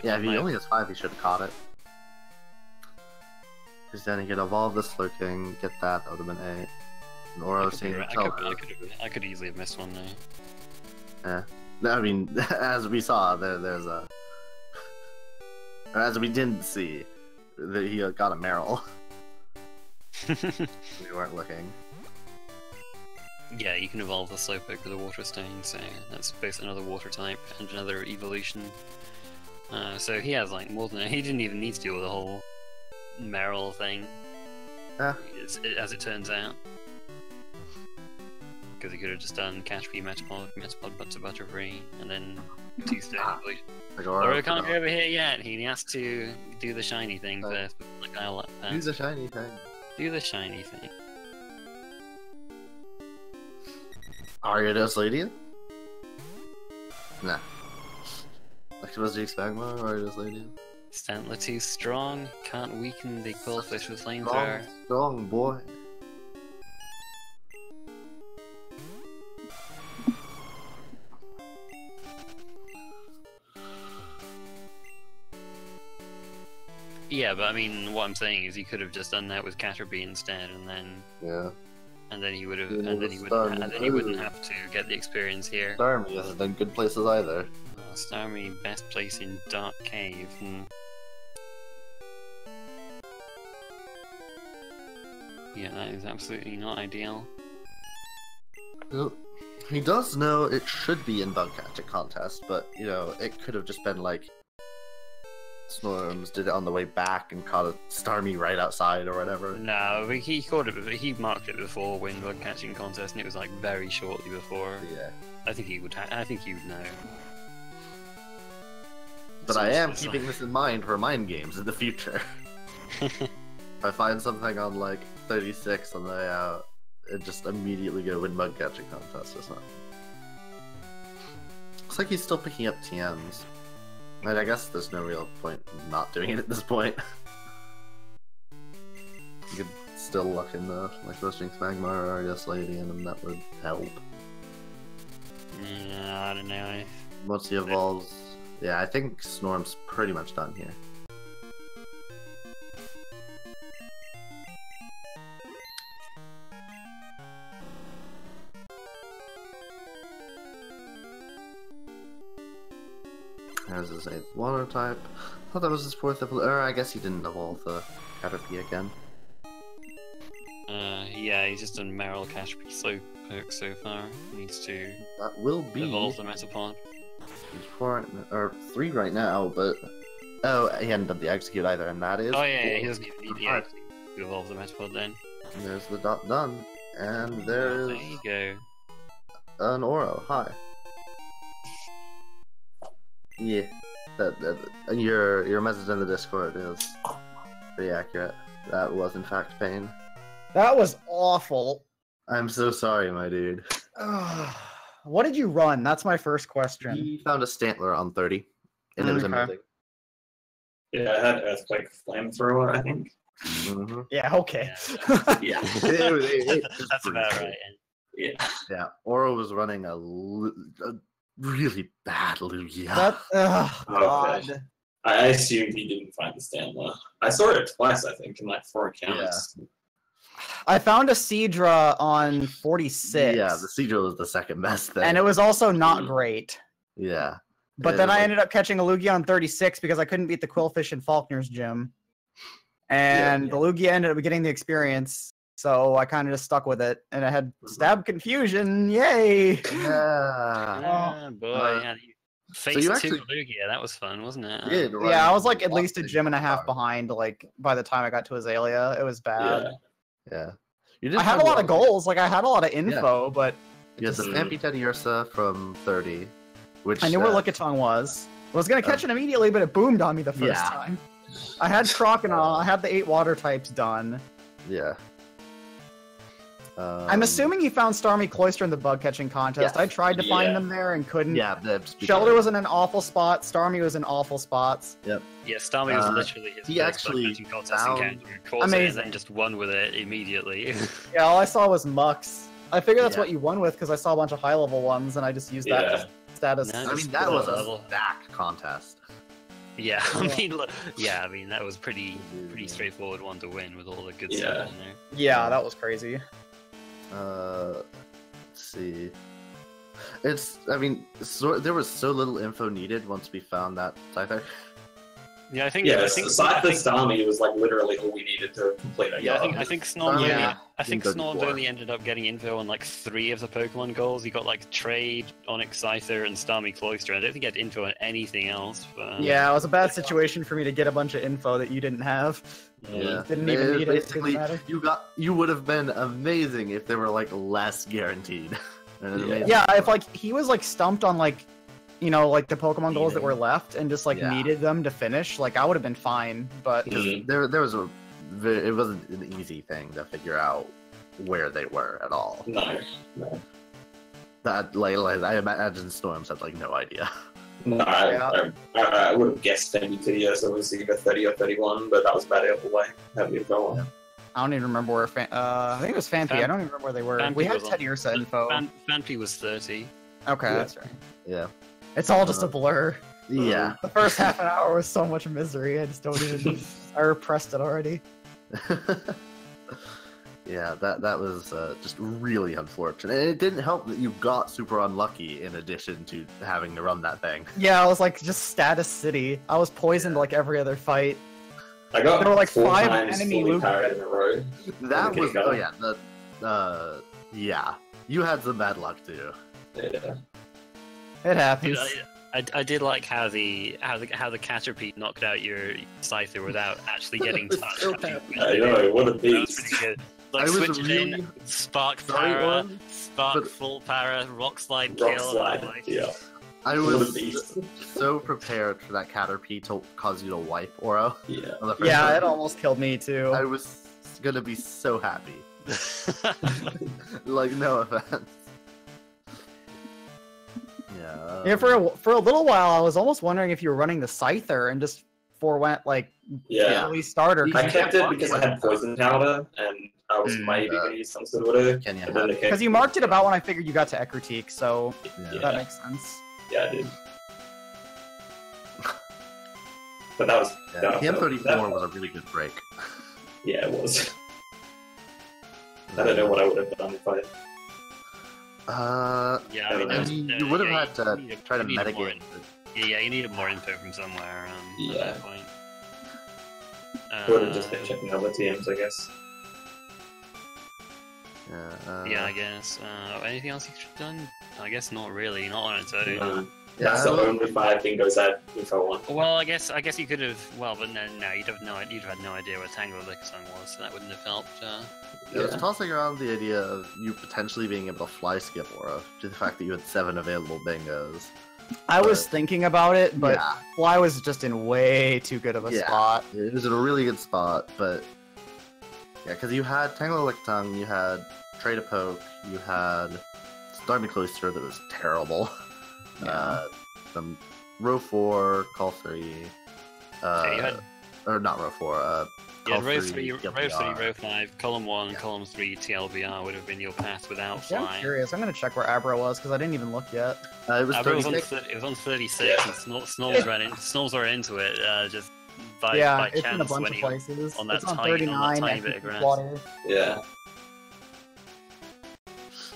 Yeah, if he only has 5, he should have caught it. Because then he could evolve the Slurking, get that, that would have been 8. And Ouro seeing I could easily have missed one though. Yeah. I mean, as we saw, there's a... Or as we didn't see, that he got a Meryl. We weren't looking. Yeah, you can evolve the Slowpoke with a Water Stone, so that's both another Water type and another evolution. So he has like more than... He didn't even need to do the whole Meryl thing, as it turns out. Because he could have just done Caterpie, Metapod, Butterfree, and then 2 stone evolution. Ouro can't go over here yet. He has to do the shiny thing first. Like I'll do the shiny thing. Do the shiny thing. Ariados Lady? Nah. Activus Magma, Ariados Lady? Stantler too strong, can't weaken the Quillfish with Flamethrower. Strong boy. Yeah, but I mean, what I'm saying is he could have just done that with Caterpie instead, and then he would have, and then he wouldn't have to get the experience here. Starmie hasn't done good places either. Starmie best place in Dark Cave. Yeah, that is absolutely not ideal. Well, he does know it should be in bug catching contest, but you know, it could have just been like Snorms did it on the way back and caught a Starmie right outside or whatever. No, but he caught it. He marked it before when bug catching contest, and it was like very shortly before. Yeah, I think he would. I think he would know. But I am keeping this in mind for mind games in the future. If I find something on like 36 on the way out, it just immediately go win bug catching contest or something. Looks like he's still picking up TMs. I guess there's no real point in not doing it at this point. You could still luck in the like Jinx Magma or Ariados Lady, and that would help. Yeah, I don't know. Once he evolves, yeah, I think Snorm's pretty much done here. There's his 8th water type. I thought that was his 4th evolution. Or I guess he didn't evolve the Caterpie again. Yeah, he's just done Meryl, Caterpie, Slowpoke so far. He needs to evolve the Metapod. He's 4 or 3 right now, but he hadn't done the execute either, and that is. Oh yeah, he doesn't even need the execute to evolve the Metapod then. And there's the dot done, and there's. There you go. An Ouro. Hi. Yeah, your message in the Discord is pretty accurate. That was in fact pain. That was awful. I'm so sorry, my dude. What did you run? That's my first question. He found a Stantler on 30, and it was amazing. Yeah, I had Earthquake Flamethrower, I think. Mm-hmm. Yeah, okay. Yeah. That's about right. Yeah, Ouro was running a really bad Lugia. God. I assumed he didn't find the Stantler. I saw it twice, I think, in like 4 accounts. Yeah. I found a Seadra on 46. Yeah, the Seadra was the second best thing. And it was also not great. Yeah. But then I ended up catching a Lugia on 36 because I couldn't beat the Quillfish in Faulkner's gym. And the Lugia ended up getting the experience. So I kind of just stuck with it, and I had Stab Confusion. Yay! Yeah. Boy. Phase 2 Lugia, that was fun, wasn't it? Yeah, I was like at least a gym and a half behind. Like by the time I got to Azalea, it was bad. Yeah. I had a lot of goals. Like I had a lot of info, but you had the Stampy Teddiursa from 30, which I knew where Lickitung was. I was gonna catch it immediately, but it boomed on me the first time. I had Crocodile. I had the 8 water types done. Yeah. I'm assuming you found Starmie Cloyster in the bug catching contest. Yes. I tried to find them there and couldn't. Yeah, Shelter was in an awful spot. Starmie was in awful spots. Yep. Yeah, Starmie was literally his first bug catching contest encounter. Amazing. And then just won with it immediately. Yeah, all I saw was Mux. I figured that's what you won with because I saw a bunch of high level ones and I just used that to status. No, I just mean, that was a level. stacked contest. Yeah, I mean, look, yeah, I mean that was pretty straightforward one to win with all the good stuff in there. Yeah, that was crazy. Let's see. I mean, there was so little info needed once we found that Scyther. Yeah, I think. Yeah, I think Scyther Stami was like literally all we needed to complete our Yeah, yard. I think Snorms. Yeah. I think Didn't go Snorms before. only ended up getting info on like 3 of the Pokemon goals. He got like Trade, Onyx Scyther, and Starmie Cloyster. I don't think he had info on anything else. But, Yeah, it was a bad situation for me to get a bunch of info that you didn't have. Yeah, Didn't even need it. basically, Didn't matter. you would have been amazing if they were like less guaranteed. And amazing. Yeah, if like he was like stumped on like, you know, like the Pokemon goals that were left and just like Yeah. needed them to finish, like I would have been fine. But Mhm. there was it wasn't an easy thing to figure out where they were at all. No. That like I imagine Storms had like no idea. No, I would have guessed Fendipidia, so it was either 30 or 31, but that was about it away. Have you go on? I don't even remember where. I think it was Fanpy. I don't even remember where they were. Fanpy We had was on- Teddiursa info. Fanpy was 30. Okay, Yeah. that's right. Yeah. It's all just a blur. Yeah. The first half an hour was so much misery. I just don't even. I repressed it already. Yeah, that was just really unfortunate. And it didn't help that you got super unlucky in addition to having to run that thing. Yeah, I was like just status city. I was poisoned like every other fight. I got There were, like, 4 5 times enemy fully Lugia. parried in a row. That Okay, was got it. yeah. You had some bad luck too. Yeah. It happens. I did like how the Caterpie knocked out your Scyther without actually getting was touched. so I think happy. I know, what a that was beast. pretty good. Like I was switch it really in, Spark sorry, Para, Oren, Spark but- Full Para, Rock Slide Rock Kill. slide, Like, yeah. I What a was beast. so prepared for that Caterpie to cause you to wipe Oro. Yeah. On the first Yeah, time. it almost killed me too. I was gonna be so happy. Like, no offense. Yeah. Yeah, for a little while, I was almost wondering if you were running the Scyther and just forewent like Yeah. early starter. I kept it because I had poison powder, and I was maybe uh, going to use some sort of whatever. Can you And then have it Because you marked it about when I figured you got to Ekritique, so Yeah. that makes sense. Yeah, I did. But that was... Yeah. that- TM34 was a really good break. Yeah, it was. I don't know what I would have done if I... yeah, I mean, you would have had to try to you needed more mitigate. Yeah, you needed more info from somewhere. At Yeah. that point. I would have just been checking other TMs, I guess. Yeah, I guess. Anything else you could have done? I guess not really. Not on its own. That's the only 5 bingos I had info on. Well, I guess you could have. Well, but no, you'd have had no idea where Tangle Lickitung was, so that wouldn't have helped. I was tossing around the idea of you potentially being able to fly skip Aura, to the fact that you had 7 available bingos. I was But- thinking about it, but yeah, Fly was just in way too good of a Yeah. spot. it was in a really good spot, but yeah, because you had Tangle Lickitung, you had Trade a Poke, you had Starmie Cloyster that was terrible. Some Row 4, Call 3. Yeah, you had- or not Row 4. You had Call row 3, 3, row 3, TLBR. row 5, column 1, Yeah. column 3, TLBR would have been your path without Yeah, I'm flying. curious. I'm gonna check where Abra was because I didn't even look yet. It was It was, on 36. it was on 36, Yeah. and Snorms ran into it just by yeah, by it's in a chance bunch when of he places. on that it's on tiny- on that 39 tiny at bit of grass. water Yeah.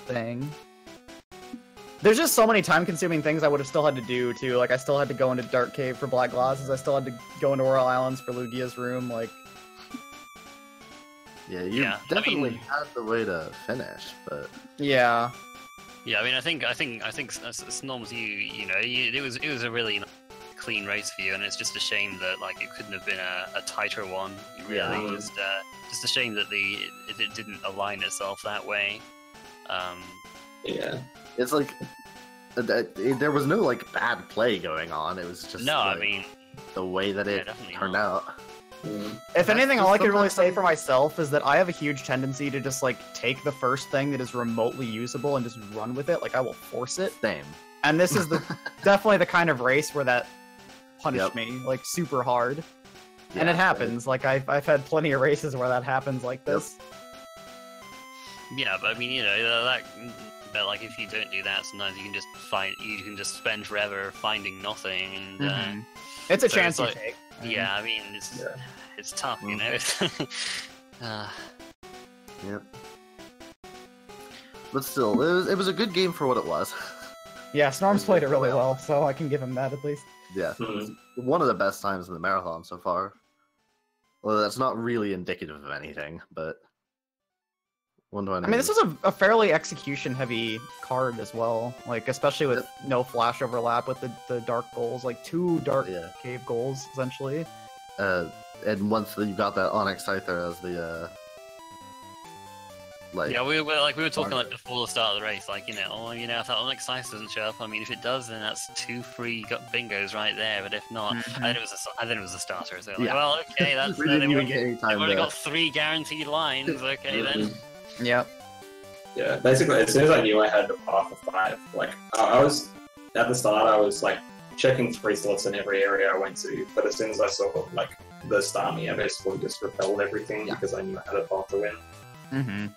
thing. There's just so many time-consuming things I would have still had to do too. Like I still had to go into Dark Cave for Black Glasses. I still had to go into Oral Islands for Lugia's room. Like Yeah, you Yeah, I definitely mean- had the way to finish, but yeah, Yeah, I mean, I think Snorms, it was a really clean race for you, and it's just a shame that like it couldn't have been a tighter one. Really, Yeah. just a shame that it didn't align itself that way. Yeah. it's like there was no like bad play going on. It was just No, I like, mean, the way that yeah, it definitely turned not. out. Mm. if That's anything, just all I could really sometimes- say for myself is that I have a huge tendency to just like take the first thing that is remotely usable and just run with it. Like I will force it. Same. And this is the definitely the kind of race where that punished Yep. me like super hard. And Yeah, it happens. Like I've had plenty of races where that happens like this. Yeah, but I mean, but like if you don't do that, sometimes you can just spend forever finding nothing, and it's a so chance it's you like- take. yeah, I mean, it's tough, you know. Yep. But still, it was a good game for what it was. Yeah, Snorms played it really well, so I can give him that at least. Yeah, Mhm. one of the best times in the marathon so far. Well, that's not really indicative of anything, but one do I I mean, this is a fairly execution-heavy card as well, like especially with no flash overlap with the dark goals, like 2 dark cave goals essentially. And once you got that Onyx Scyther as the like Yeah, we were talking like before the start of the race, like if that Onyx Size doesn't show up, I mean, if it does, then that's 2 free bingos right there. But if not, I think it was a starter. So well, okay, that's we didn't they've even get any time already to... got 3 guaranteed lines. Okay, then. Yep. Yeah, basically, as soon as I knew I had a path of 5, like I was at the start, I was like checking 3 slots in every area I went to. But as soon as I saw like the Starmie, I basically just repelled everything because I knew I had a path to win. Mm-hmm.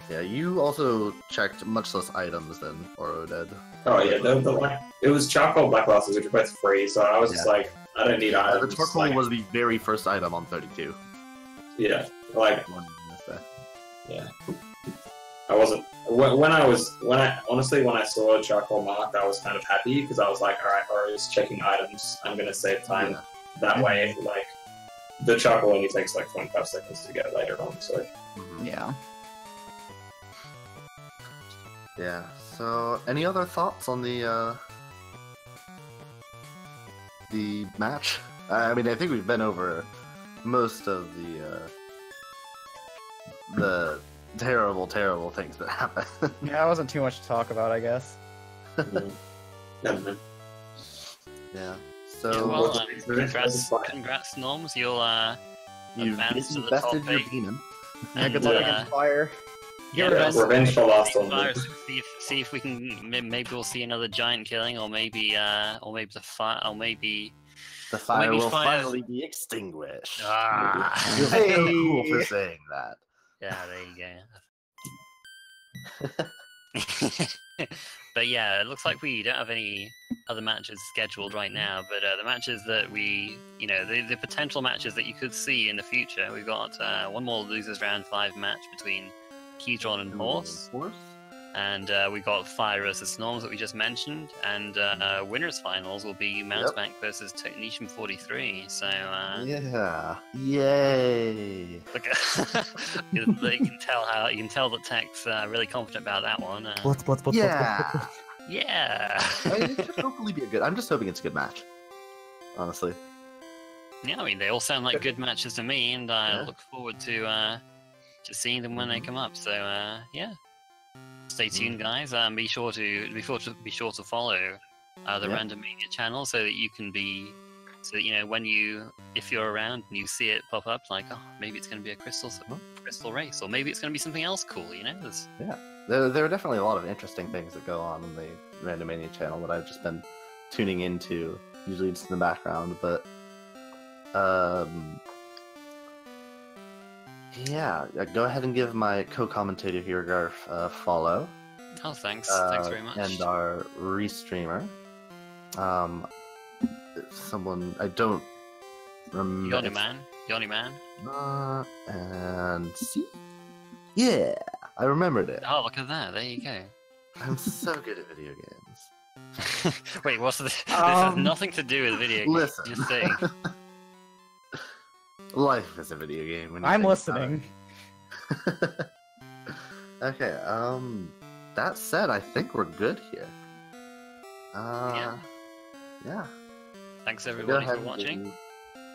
Yeah, you also checked much less items than Ouro did. Oh yeah, it was charcoal black glasses, which were both free, so I was just like, I don't need items. The charcoal was the very first item on 32. Yeah, like One missed that. yeah. I wasn't when I saw charcoal marked, I was kind of happy because I was like, all right, Ouro's checking items. I'm gonna save time Yeah. that way. Like the charcoal only takes like 25 seconds to get later on, so. Mhm. Yeah. Yeah. So, any other thoughts on the match? I mean, I think we've been over most of the terrible, terrible things that happen. Yeah, it wasn't too much to talk about, I guess. Mhm. Yeah. Yeah, So, well, Congrats. congrats, Norms. You'll you advance to the bested top your 8. demon. Yeah, good And, luck Yeah. against fire. Yeah, Revenge for last one. See if we can. Maybe we'll see another giant killing, or maybe the fire, or maybe. The fire maybe will fire- finally be extinguished. Ah. You're Hey. so cool for saying that. Yeah, there you go. But yeah, it looks like we don't have any other matches scheduled right now. But the matches that the potential matches that you could see in the future, we've got one more losers round 5 match between Keytron and Horse, and we got Fire versus Snorms that we just mentioned, and winners finals will be Mountebank versus Technician 43. So Yeah. Yay. look, you can tell that Tech's really confident about that one. Yeah. Yeah. I mean, it should hopefully be a good. I'm just hoping it's a good match. Honestly. Yeah, I mean, they all sound like good matches to me, and I Yeah. look forward to seeing them when they come up. So yeah, stay tuned, guys. Be sure to follow the Random Mania channel so that you can so that if you're around and you see it pop up, like, oh, maybe it's going to be a crystal race, or maybe it's going to be something else cool. There are definitely a lot of interesting things that go on in the Random Mania channel that I've just been tuning into, usually just in the background, but yeah, go ahead and give my co-commentator here, Garf, a follow. Oh, thanks. Thanks very much. And our restreamer. Someone I don't remember. Yoni Man. And see? Yeah, I remembered it. Oh, look at that. There you go. I'm so good at video games. Wait, what's this? This has nothing to do with video games. Listen. Just saying. Life is a video game. When you I'm think listening. about it. Okay, that said, I think we're good here. Yeah. Thanks Go everybody ahead for and watching. give you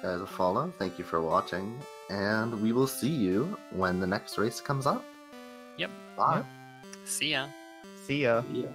guys a follow. Thank you for watching, and we will see you when the next race comes up. Yep. Bye. Yep. See ya. See ya. Yeah.